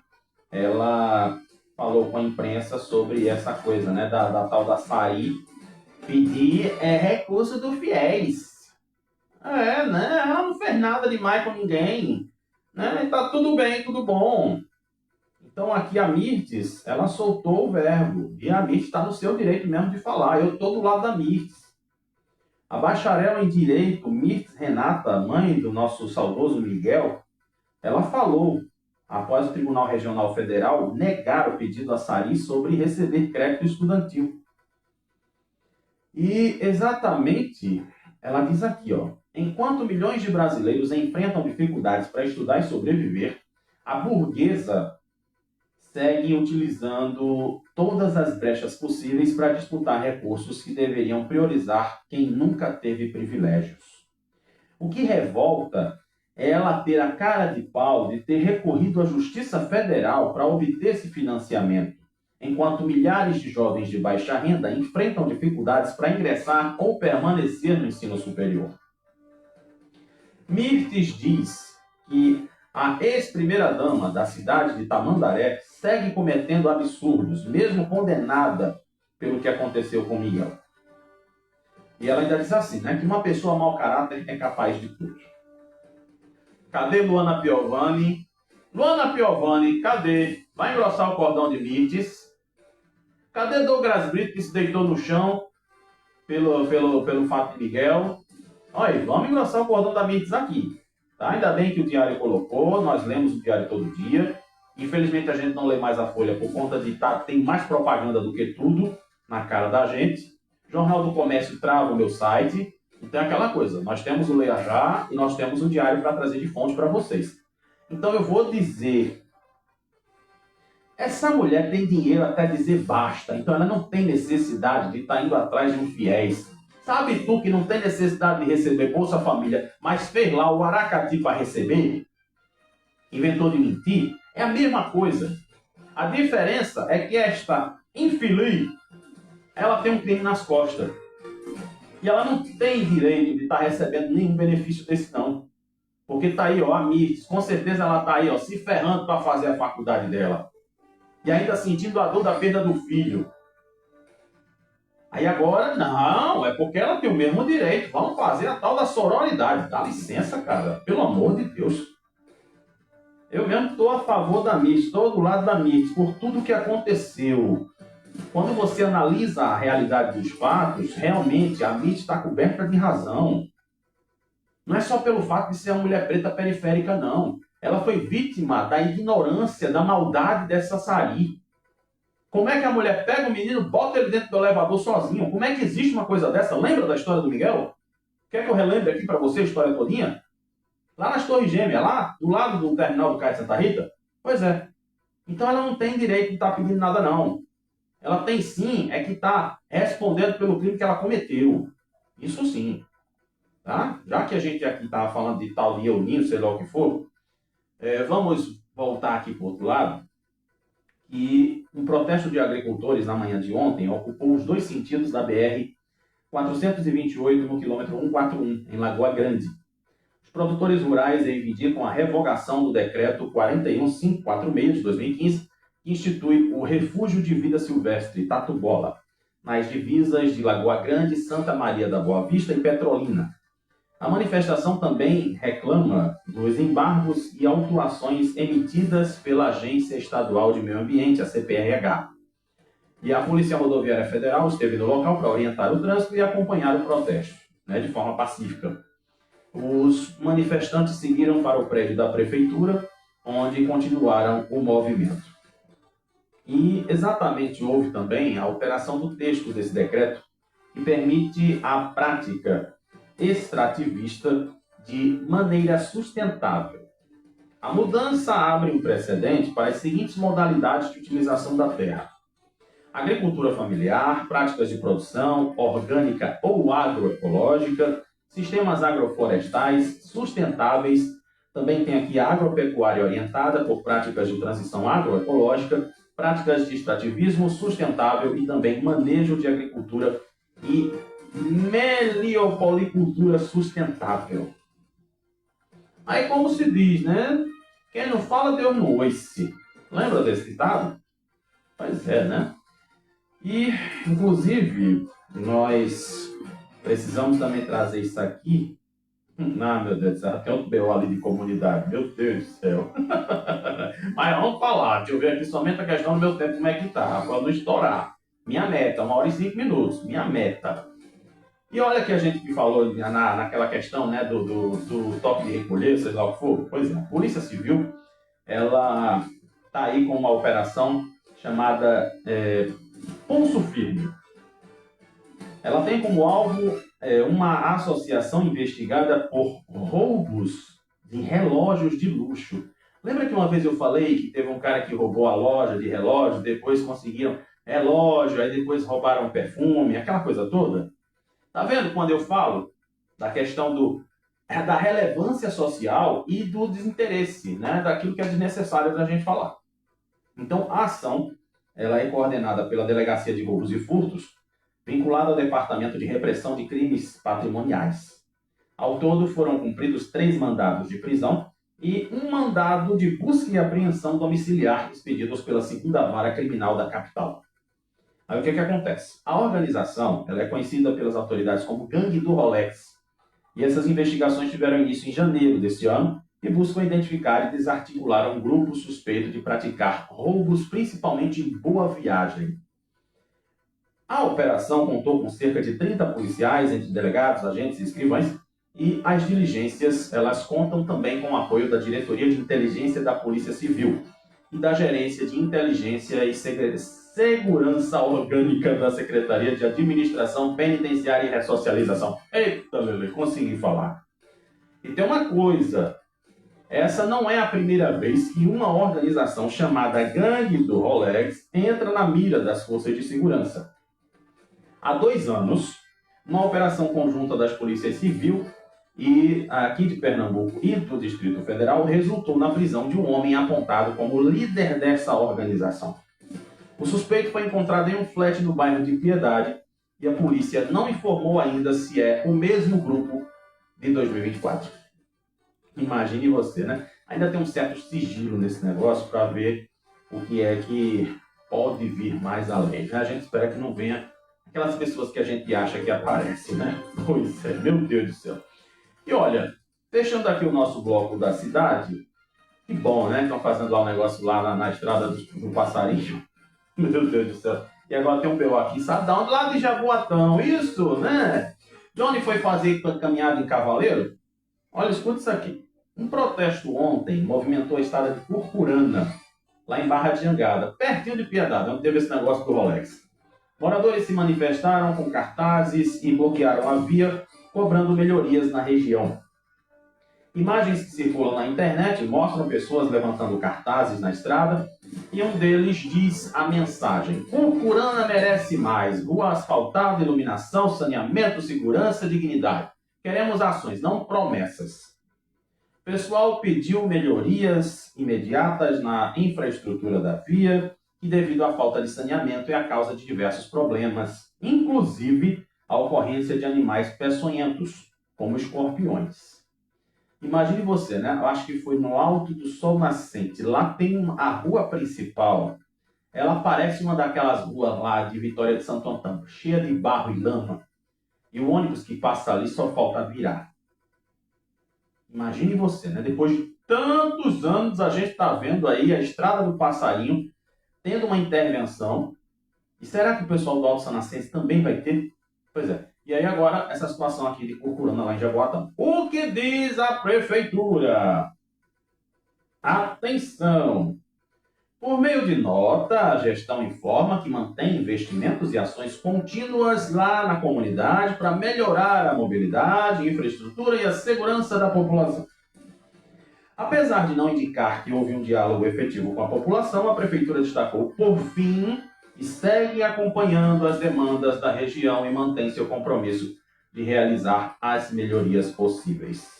ela falou com a imprensa sobre essa coisa, né, da tal da Sari pedir recurso do fiéis. É, né? Ela não fez nada demais com ninguém, né? E tá tudo bem, tudo bom. Então aqui a Mirtes, ela soltou o verbo. E a Mirtes está no seu direito mesmo de falar. Eu estou do lado da Mirtes. A bacharel em Direito, Mirtes Renata, mãe do nosso saudoso Miguel, ela falou, após o Tribunal Regional Federal negar o pedido a Sari sobre receber crédito estudantil. E exatamente, ela diz aqui, ó, enquanto milhões de brasileiros enfrentam dificuldades para estudar e sobreviver, a burguesa segue utilizando todas as brechas possíveis para disputar recursos que deveriam priorizar quem nunca teve privilégios. O que revolta é ela ter a cara de pau de ter recorrido à Justiça Federal para obter esse financiamento, enquanto milhares de jovens de baixa renda enfrentam dificuldades para ingressar ou permanecer no ensino superior. Mirtes diz que a ex-primeira-dama da cidade de Tamandaré segue cometendo absurdos, mesmo condenada pelo que aconteceu com Miguel. E ela ainda diz assim, né, que uma pessoa mau caráter é capaz de tudo. Cadê Luana Piovani? Luana Piovani, cadê? Vai engrossar o cordão de Mirtes. Cadê Douglas Brito, que se deitou no chão pelo fato de Miguel? Olha, vamos engrossar o cordão da Mirtes aqui. Tá? Ainda bem que o Diário colocou, nós lemos o Diário todo dia. Infelizmente a gente não lê mais a Folha por conta de tem mais propaganda do que tudo na cara da gente. Jornal do Comércio trava o meu site. Então é aquela coisa, nós temos o Leia Já e nós temos o Diário para trazer de fonte para vocês. Então eu vou dizer, essa mulher tem dinheiro até dizer basta, então ela não tem necessidade de estar indo atrás de um fiéis. Sabe tu que não tem necessidade de receber Bolsa Família, mas fez lá o aracati para receber? Inventou de mentir? É a mesma coisa. A diferença é que esta infeliz, ela tem um crime nas costas. E ela não tem direito de estar recebendo nenhum benefício desse não. Porque tá aí, ó, a Mirtes, com certeza ela tá aí, ó, se ferrando para fazer a faculdade dela. E ainda sentindo a dor da perda do filho. Aí agora, não, é porque ela tem o mesmo direito. Vamos fazer a tal da sororidade. Dá licença, cara, pelo amor de Deus. Eu mesmo estou a favor da Mirtes, estou do lado da Mirtes, por tudo que aconteceu. Quando você analisa a realidade dos fatos, realmente a Mirtes está coberta de razão. Não é só pelo fato de ser uma mulher preta periférica, não. Ela foi vítima da ignorância, da maldade dessa Sari. Como é que a mulher pega o menino, bota ele dentro do elevador sozinho? Como é que existe uma coisa dessa? Lembra da história do Miguel? Quer que eu relembre aqui para você a história todinha? Lá nas Torres Gêmeas, lá do lado do terminal do Cais de Santa Rita? Pois é. Então ela não tem direito de estar pedindo nada, não. Ela tem sim, é que está respondendo pelo crime que ela cometeu. Isso sim. Tá? Já que a gente aqui estava falando de tal de Euninho, sei lá o que for, vamos voltar aqui para o outro lado. E um protesto de agricultores na manhã de ontem ocupou os dois sentidos da BR-428 no quilômetro 141, em Lagoa Grande. Os produtores rurais reivindicam a revogação do decreto 41546 de 2015, que institui o Refúgio de Vida Silvestre Tatu-Bola, nas divisas de Lagoa Grande, Santa Maria da Boa Vista e Petrolina. A manifestação também reclama dos embargos e autuações emitidas pela Agência Estadual de Meio Ambiente, a CPRH. E a Polícia Rodoviária Federal esteve no local para orientar o trânsito e acompanhar o protesto, de forma pacífica. Os manifestantes seguiram para o prédio da Prefeitura, onde continuaram o movimento. E exatamente houve também a alteração do texto desse decreto, que permite a prática extrativista de maneira sustentável. A mudança abre um precedente para as seguintes modalidades de utilização da terra: agricultura familiar, práticas de produção orgânica ou agroecológica, sistemas agroflorestais sustentáveis. Também tem aqui a agropecuária orientada por práticas de transição agroecológica, práticas de extrativismo sustentável e também manejo de agricultura e meliopolicultura sustentável. Aí, como se diz, né? Quem não fala, Deus não ouve. Lembra desse ditado? Pois é, né? E, inclusive, nós precisamos também trazer isso aqui. Ah, meu Deus do céu, tem outro BO ali de comunidade. Meu Deus do céu. Mas vamos falar. Deixa eu ver aqui somente a questão do meu tempo, como é que tá, para não estourar. Minha meta, 1h05. Minha meta. E olha que a gente que falou naquela questão, né, do toque de recolher, seja lá o que for. Pois é, a Polícia Civil, ela está aí com uma operação chamada Pulso Firme. Ela tem como alvo uma associação investigada por roubos de relógios de luxo. Lembra que uma vez eu falei que teve um cara que roubou a loja de relógio, depois conseguiram relógio, aí depois roubaram perfume, aquela coisa toda? Tá vendo quando eu falo da questão da relevância social e do desinteresse, né, daquilo que é desnecessário da gente falar? Então, a ação ela é coordenada pela Delegacia de Roubos e Furtos, vinculada ao Departamento de Repressão de Crimes Patrimoniais. Ao todo, foram cumpridos 3 mandados de prisão e um mandado de busca e apreensão domiciliar expedidos pela 2ª Vara Criminal da capital. Aí o que acontece? A organização ela é conhecida pelas autoridades como Gangue do Rolex. E essas investigações tiveram início em janeiro deste ano e buscam identificar e desarticular um grupo suspeito de praticar roubos, principalmente em Boa Viagem. A operação contou com cerca de 30 policiais, entre delegados, agentes e escrivães, e as diligências elas contam também com o apoio da Diretoria de Inteligência da Polícia Civil e da Gerência de Inteligência e Segurança Orgânica da Secretaria de Administração Penitenciária e Ressocialização. Eita, Lele, consegui falar. E tem uma coisa, essa não é a primeira vez que uma organização chamada Gangue do Rolex entra na mira das forças de segurança. Há 2 anos, uma operação conjunta das polícias civil e aqui de Pernambuco e do Distrito Federal resultou na prisão de um homem apontado como líder dessa organização. O suspeito foi encontrado em um flat no bairro de Piedade e a polícia não informou ainda se é o mesmo grupo de 2024. Imagine você, né? Ainda tem um certo sigilo nesse negócio para ver o que é que pode vir mais além. A gente espera que não venha aquelas pessoas que a gente acha que aparecem, né? Pois é, meu Deus do céu. E olha, fechando aqui o nosso bloco da cidade, que bom, né? Estão fazendo lá um negócio lá na estrada do Passarinho. Meu Deus do céu. E agora tem um BO aqui, sabe de onde? Lá de Jaboatão, isso, né? De onde foi fazer caminhada em Cavaleiro? Olha, escuta isso aqui. Um protesto ontem movimentou a estrada de Purpurana, lá em Barra de Jangada, pertinho de Piedade, onde teve esse negócio do Rolex. Moradores se manifestaram com cartazes e bloquearam a via, cobrando melhorias na região. Imagens que circulam na internet mostram pessoas levantando cartazes na estrada e um deles diz a mensagem: Purpurana merece mais, rua asfaltada, iluminação, saneamento, segurança, dignidade. Queremos ações, não promessas. O pessoal pediu melhorias imediatas na infraestrutura da via, que devido à falta de saneamento é a causa de diversos problemas, inclusive a ocorrência de animais peçonhentos, como escorpiões. Imagine você, né? Eu acho que foi no Alto do Sol Nascente. Lá tem a rua principal. Ela parece uma daquelas ruas lá de Vitória de Santo Antônio, cheia de barro e lama. E o ônibus que passa ali só falta virar. Imagine você, né? Depois de tantos anos, a gente está vendo aí a Estrada do Passarinho tendo uma intervenção. E será que o pessoal do Alto São Nascente também vai ter? Pois é. E aí agora, essa situação aqui de Purpurana lá em Jaboatão. O que diz a prefeitura? Atenção! Por meio de nota, a gestão informa que mantém investimentos e ações contínuas lá na comunidade para melhorar a mobilidade, infraestrutura e a segurança da população. Apesar de não indicar que houve um diálogo efetivo com a população, a prefeitura destacou, por fim, e segue acompanhando as demandas da região e mantém seu compromisso de realizar as melhorias possíveis.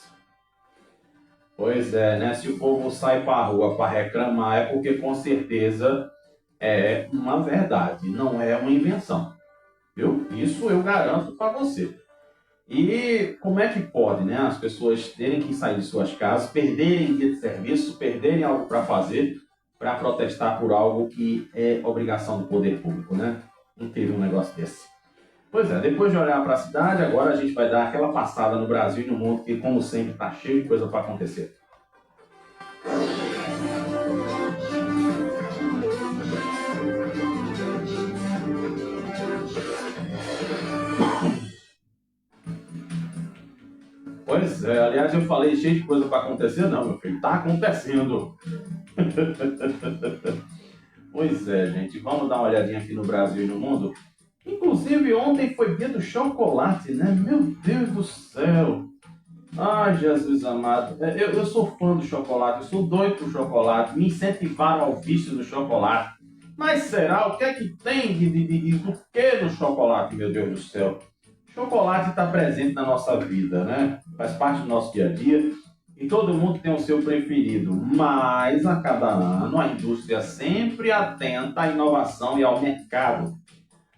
Pois é, né? Se o povo sai para a rua para reclamar, é porque com certeza é uma verdade, não é uma invenção. Viu? Isso eu garanto para você. E como é que pode, né? As pessoas terem que sair de suas casas, perderem dia de serviço, perderem algo para fazer, para protestar por algo que é obrigação do poder público, né? Incrível um negócio desse. Pois é, depois de olhar para a cidade, agora a gente vai dar aquela passada no Brasil e no mundo, que como sempre está cheio de coisa para acontecer. Pois é, aliás eu falei cheio de coisa para acontecer, não, meu filho, está acontecendo. Pois é, gente, vamos dar uma olhadinha aqui no Brasil e no mundo. Inclusive, ontem foi dia do chocolate, né? Meu Deus do céu! Ai, Jesus amado. Eu sou fã do chocolate, eu sou doido por chocolate. Me incentivaram ao vício do chocolate. Mas será? O que é que tem do que no chocolate, meu Deus do céu? Chocolate está presente na nossa vida, né? Faz parte do nosso dia a dia. E todo mundo tem o seu preferido. Mas, a cada ano, a indústria sempre atenta à inovação e ao mercado,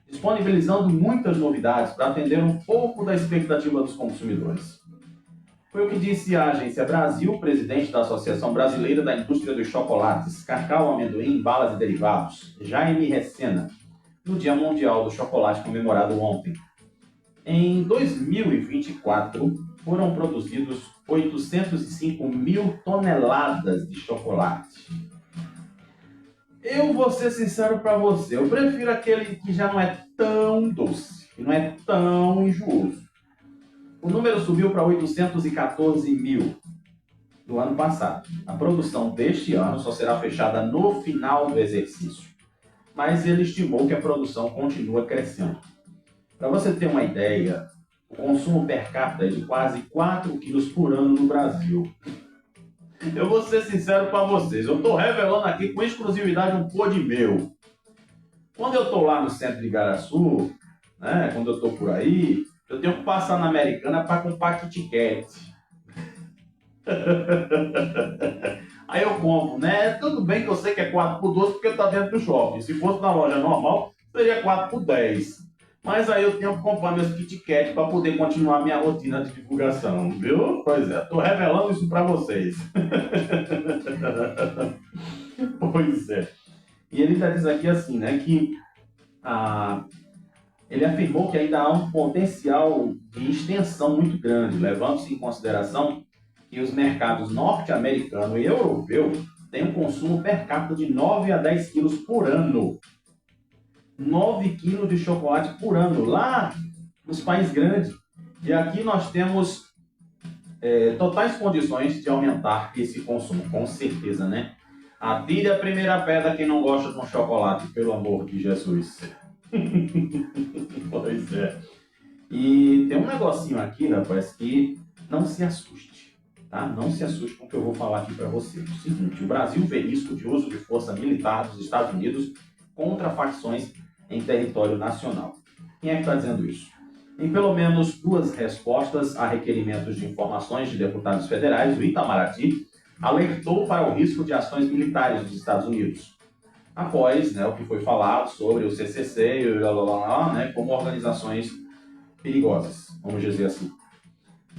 disponibilizando muitas novidades para atender um pouco da expectativa dos consumidores. Foi o que disse a Agência Brasil, presidente da Associação Brasileira da Indústria dos Chocolates, Cacau, Amendoim, Balas e Derivados, Jaime Recena, no Dia Mundial do Chocolate comemorado ontem. Em 2024, foram produzidos 805 mil toneladas de chocolate. Eu vou ser sincero para você, eu prefiro aquele que já não é tão doce, que não é tão enjooso. O número subiu para 814 mil do ano passado. A produção deste ano só será fechada no final do exercício, mas ele estimou que a produção continua crescendo. Para você ter uma ideia, o consumo per capita é de quase 4 quilos por ano no Brasil. Eu vou ser sincero para vocês, eu estou revelando aqui com exclusividade um pod meu. Quando eu estou lá no centro de Igaraçu, né, quando eu estou por aí, eu tenho que passar na Americana para comprar Kit Kat. Aí eu compro, né? Tudo bem que eu sei que é 4 por 12 porque está dentro do shopping. Se fosse na loja normal, seria 4 por 10. Mas aí eu tenho que comprar meus Kit Kat para poder continuar minha rotina de divulgação, viu? Pois é, estou revelando isso para vocês. Pois é. E ele já diz aqui assim, né, que ele afirmou que ainda há um potencial de extensão muito grande, levando-se em consideração que os mercados norte-americano e europeu têm um consumo per capita de 9 a 10 quilos por ano. 9 quilos de chocolate por ano, lá nos países grandes. E aqui nós temos totais condições de aumentar esse consumo, com certeza, né? Atire a primeira pedra quem não gosta de um chocolate, pelo amor de Jesus. Pois é. E tem um negocinho aqui, rapaz, que não se assuste, tá? Não se assuste com o que eu vou falar aqui para você. É o seguinte, o Brasil vê risco de uso de força militar dos Estados Unidos contra facções em território nacional. Quem é que está dizendo isso? Em pelo menos 2 respostas a requerimentos de informações de deputados federais, o Itamaraty alertou para o risco de ações militares dos Estados Unidos, após o que foi falado sobre o CCC e como organizações perigosas, vamos dizer assim.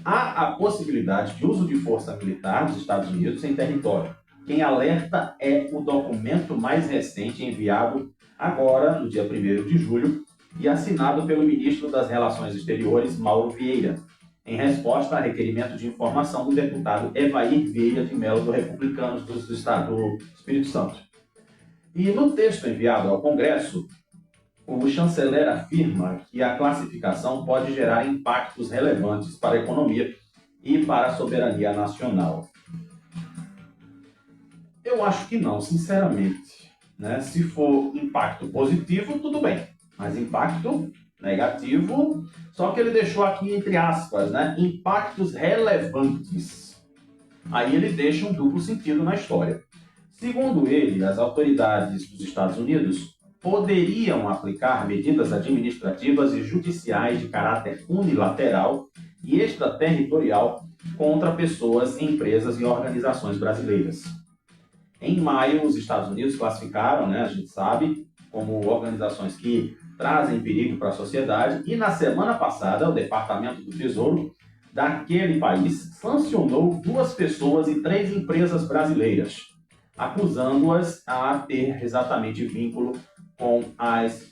Há a possibilidade de uso de força militar dos Estados Unidos em território. Quem alerta é o documento mais recente enviado agora, no dia 1º de julho, e assinado pelo ministro das Relações Exteriores, Mauro Vieira, em resposta a requerimento de informação do deputado Evair Vieira de Mello, do Republicanos do Estado do Espírito Santo. E no texto enviado ao Congresso, o chanceler afirma que a classificação pode gerar impactos relevantes para a economia e para a soberania nacional. Eu acho que não, sinceramente. Se for impacto positivo, tudo bem. Mas impacto negativo, só que ele deixou aqui entre aspas, impactos relevantes. Aí ele deixa um duplo sentido na história. Segundo ele, as autoridades dos Estados Unidos poderiam aplicar medidas administrativas e judiciais de caráter unilateral e extraterritorial contra pessoas, empresas e organizações brasileiras. Em maio, os Estados Unidos classificaram, a gente sabe, como organizações que trazem perigo para a sociedade, e na semana passada o Departamento do Tesouro daquele país sancionou 2 pessoas e 3 empresas brasileiras, acusando-as a ter exatamente vínculo com as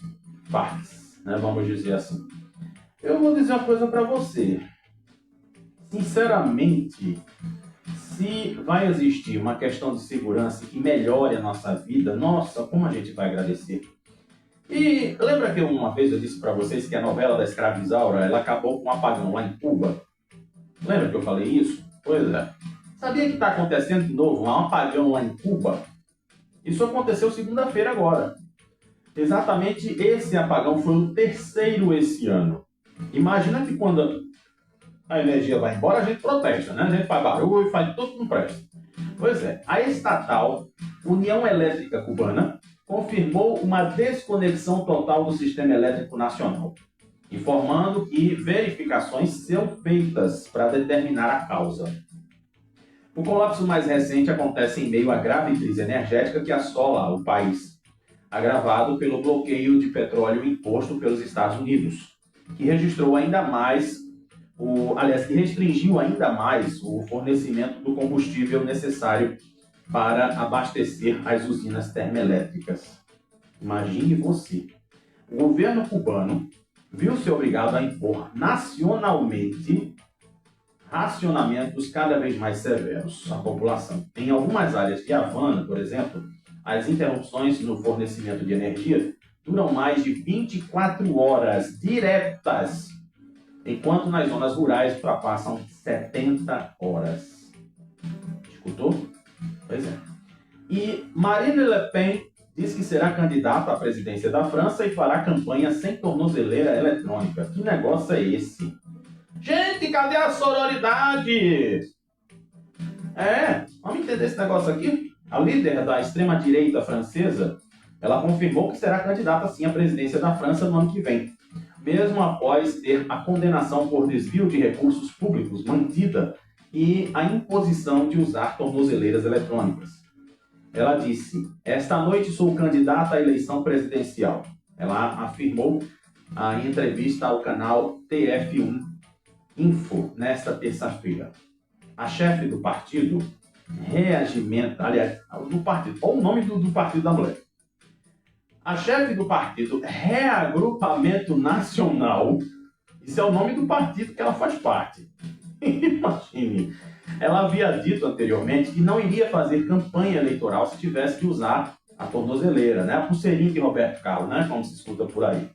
partes, vamos dizer assim. Eu vou dizer uma coisa para você. Sinceramente, se vai existir uma questão de segurança que melhore a nossa vida, nossa, como a gente vai agradecer. E lembra que uma vez eu disse para vocês que a novela da Escravizaura, ela acabou com um apagão lá em Cuba? Lembra que eu falei isso? Pois é. Sabia que está acontecendo de novo um apagão lá em Cuba? Isso aconteceu segunda-feira agora. Exatamente esse apagão foi o 3º esse ano. Imagina que quando a energia vai embora, a gente protesta, A gente faz barulho, faz tudo que não presta. Pois é, a estatal União Elétrica Cubana confirmou uma desconexão total do sistema elétrico nacional, informando que verificações serão feitas para determinar a causa. O colapso mais recente acontece em meio à grave crise energética que assola o país, agravado pelo bloqueio de petróleo imposto pelos Estados Unidos, que registrou ainda mais que restringiu ainda mais o fornecimento do combustível necessário para abastecer as usinas termoelétricas. Imagine você. O governo cubano viu-se obrigado a impor nacionalmente racionamentos cada vez mais severos à população. Em algumas áreas de Havana, por exemplo, as interrupções no fornecimento de energia duram mais de 24 horas diretas, enquanto nas zonas rurais ultrapassam 70 horas. Escutou? Pois é. E Marine Le Pen diz que será candidata à presidência da França e fará campanha sem tornozeleira eletrônica. Que negócio é esse? Gente, cadê a sororidade? Vamos entender esse negócio aqui? A líder da extrema-direita francesa, ela confirmou que será candidata sim à presidência da França no ano que vem, mesmo após ter a condenação por desvio de recursos públicos mantida e a imposição de usar tornozeleiras eletrônicas. Ela disse: "Esta noite sou candidata à eleição presidencial." Ela afirmou em entrevista ao canal TF1 Info nesta terça-feira. A chefe do partido do partido, olha o nome do partido da mulher. A chefe do partido Reagrupamento Nacional, isso é o nome do partido que ela faz parte. Imagine. Ela havia dito anteriormente que não iria fazer campanha eleitoral se tivesse que usar a tornozeleira, a pulseirinha de Roberto Carlos, como se escuta por aí.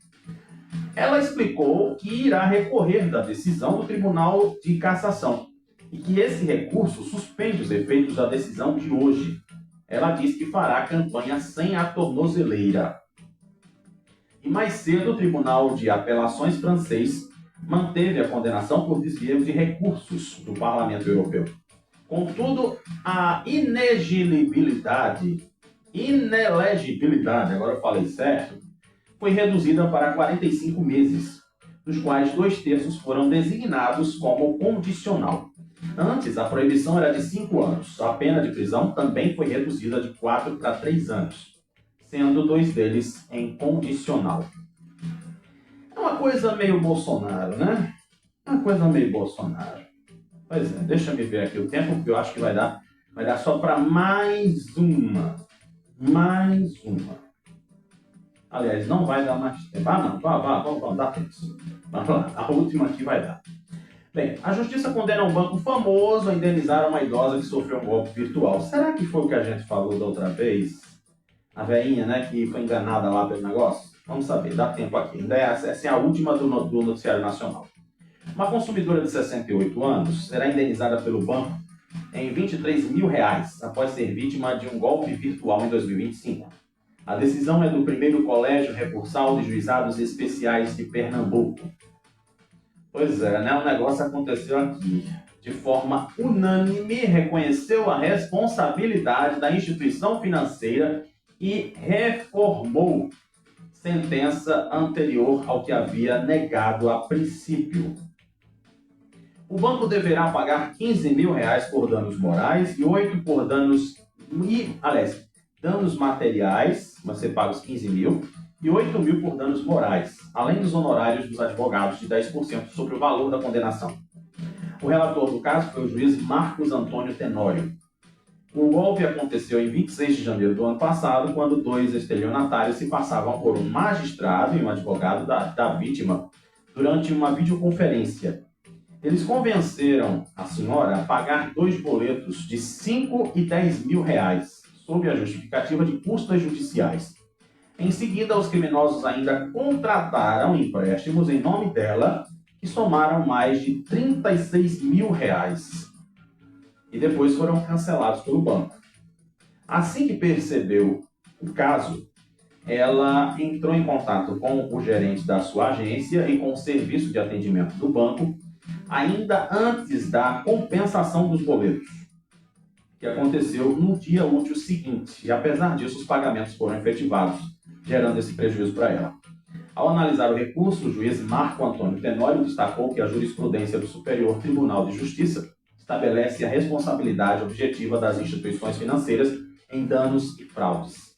Ela explicou que irá recorrer da decisão do Tribunal de Cassação e que esse recurso suspende os efeitos da decisão de hoje. ela diz que fará campanha sem a tornozeleira. E mais cedo, o Tribunal de Apelações francês manteve a condenação por desvio de recursos do Parlamento Europeu. Contudo, a inelegibilidade, agora eu falei certo, foi reduzida para 45 meses, dos quais 2/3 foram designados como condicional. Antes, a proibição era de 5 anos. A pena de prisão também foi reduzida de 4 para 3 anos, sendo 2 deles em condicional. É uma coisa meio Bolsonaro, né? Uma coisa meio Bolsonaro. Pois é, deixa eu ver aqui o tempo, porque eu acho que vai dar só para mais uma. Aliás, não vai dar mais tempo. Vamos, dá tempo. Vamos lá, a última aqui vai dar. Bem, a justiça condena um banco famoso a indenizar uma idosa que sofreu um golpe virtual. Será que foi o que a gente falou da outra vez? A velhinha, né, que foi enganada lá pelo negócio? Vamos saber, dá tempo aqui. Essa é a última do Noticiário Nacional. Uma consumidora de 68 anos será indenizada pelo banco em R$23 mil após ser vítima de um golpe virtual em 2025. A decisão é do primeiro Colégio Recursal de Juizados Especiais de Pernambuco. Pois é, né? O negócio aconteceu aqui. De forma unânime, reconheceu a responsabilidade da instituição financeira e reformou sentença anterior ao que havia negado a princípio. O banco deverá pagar R$15 mil por danos morais e 8 por danos materiais, você paga os 15 mil, e 8 mil por danos morais, além dos honorários dos advogados de 10% sobre o valor da condenação. O relator do caso foi o juiz Marcos Antônio Tenório. O golpe aconteceu em 26 de janeiro do ano passado, quando 2 estelionatários se passavam por um magistrado e um advogado da vítima durante uma videoconferência. Eles convenceram a senhora a pagar 2 boletos de R$5 e R$10 mil, sob a justificativa de custas judiciais. Em seguida, os criminosos ainda contrataram empréstimos em nome dela, que somaram mais de R$36 mil. E depois foram cancelados pelo banco. Assim que percebeu o caso, ela entrou em contato com o gerente da sua agência e com o serviço de atendimento do banco, ainda antes da compensação dos boletos, que aconteceu no dia útil seguinte. E apesar disso, os pagamentos foram efetivados, gerando esse prejuízo para ela. Ao analisar o recurso, o juiz Marco Antônio Tenório destacou que a jurisprudência do Superior Tribunal de Justiça estabelece a responsabilidade objetiva das instituições financeiras em danos e fraudes.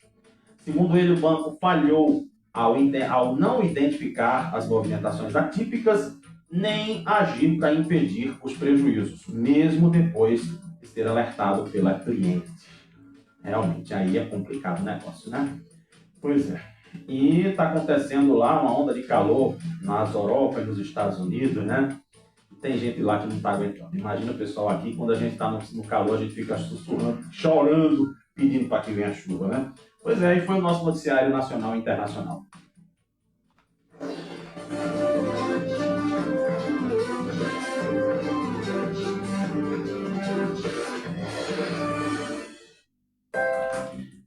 Segundo ele, o banco falhou ao não identificar as movimentações atípicas nem agir para impedir os prejuízos, mesmo depois de ser alertado pela cliente. Realmente, aí é complicado o negócio, né? Pois é. E está acontecendo lá uma onda de calor nas Europa e nos Estados Unidos, né? Tem gente lá que não está aguentando. Imagina o pessoal aqui, quando a gente está no calor, a gente fica sussurrando, chorando, pedindo para que venha a chuva, né? Pois é, e foi o nosso noticiário nacional e internacional.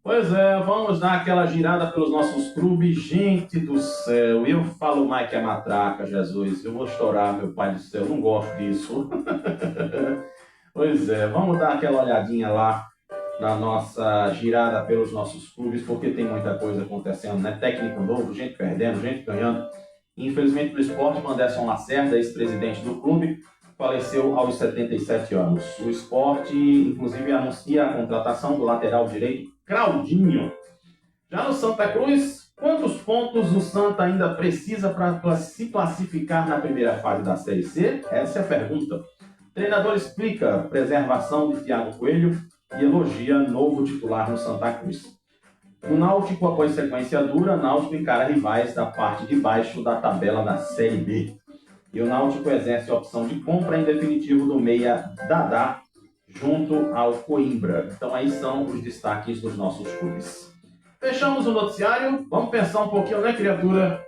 Pois é, vamos dar aquela girada pelos nossos clubes. Gente do céu, eu falo mais que a matraca, Jesus. Eu vou estourar, meu pai do céu, não gosto disso. Pois é, vamos dar aquela olhadinha lá na nossa girada pelos nossos clubes, porque tem muita coisa acontecendo, né? Técnico novo, gente perdendo, gente ganhando. Infelizmente, no esporte, Anderson Lacerda, ex-presidente do clube, faleceu aos 77 anos. O esporte, inclusive, anuncia a contratação do lateral direito Claudinho. Já no Santa Cruz, quantos pontos o Santa ainda precisa para se classificar na primeira fase da Série C? Essa é a pergunta. O treinador explica a preservação de Thiago Coelho e elogia novo titular no Santa Cruz. O Náutico, após sequência dura, Náutico encara rivais da parte de baixo da tabela da Série B. E o Náutico exerce a opção de compra em definitivo do meia Dadá, junto ao Coimbra. Então aí são os destaques dos nossos clubes. Fechamos o noticiário. Vamos pensar um pouquinho, né, criatura?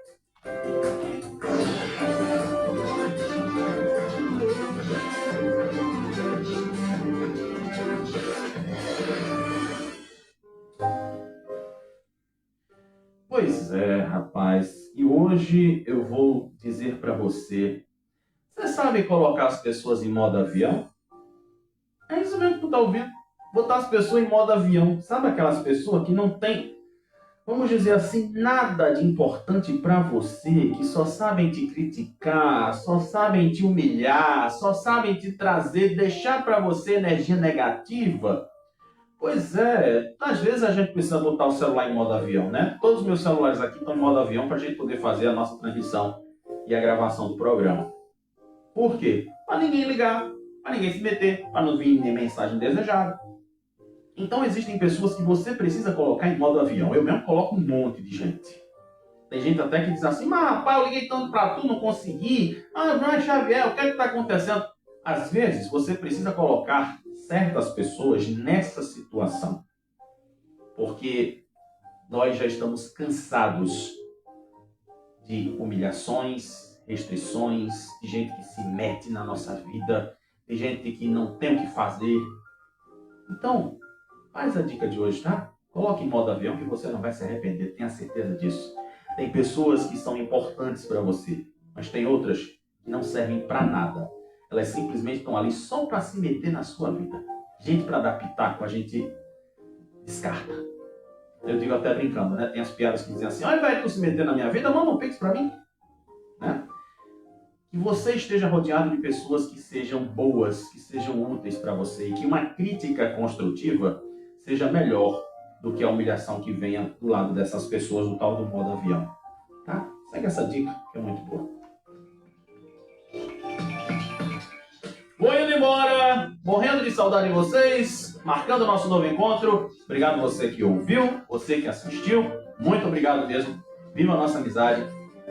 Pois é, rapaz. E hoje eu vou dizer para você, você sabe colocar as pessoas em modo avião? É isso mesmo que tu tá ouvindo. Botar as pessoas em modo avião. Sabe aquelas pessoas que não tem, vamos dizer assim, nada de importante para você, que só sabem te criticar, só sabem te humilhar, só sabem te trazer, deixar para você energia negativa? Pois é, às vezes a gente precisa botar o celular em modo avião, né? Todos os meus celulares aqui estão em modo avião para a gente poder fazer a nossa transmissão e a gravação do programa. Por quê? Para ninguém ligar, para ninguém se meter, para não vir nem mensagem desejada. Então existem pessoas que você precisa colocar em modo avião. Eu mesmo coloco um monte de gente. Tem gente até que diz assim, mas rapaz, eu liguei tanto para tu, não consegui. Ah, mas Xavier, o que é que está acontecendo? Às vezes você precisa colocar certas pessoas nessa situação. Porque nós já estamos cansados de humilhações, restrições, de gente que se mete na nossa vida, de gente que não tem o que fazer. Então, faz a dica de hoje, tá? Coloque em modo avião que você não vai se arrepender, tenha certeza disso. Tem pessoas que são importantes para você, mas tem outras que não servem para nada. Elas simplesmente estão ali só para se meter na sua vida. Gente para dar pitaco, a gente descarta. Eu digo até brincando, né? Tem as piadas que dizem assim, ao invés de tu se meter na minha vida, manda um pix para mim. Né? Que você esteja rodeado de pessoas que sejam boas, que sejam úteis para você e que uma crítica construtiva seja melhor do que a humilhação que venha do lado dessas pessoas do tal do modo avião. Tá? Segue essa dica que é muito boa. Vou indo embora, morrendo de saudade de vocês, marcando o nosso novo encontro. Obrigado você que ouviu, você que assistiu. Muito obrigado mesmo. Viva a nossa amizade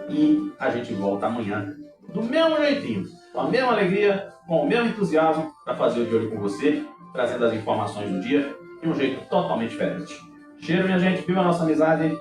e a gente volta amanhã do mesmo jeitinho, com a mesma alegria, com o mesmo entusiasmo para fazer o de olho com você, trazendo as informações do dia de um jeito totalmente diferente. Cheiro, minha gente, viva a nossa amizade.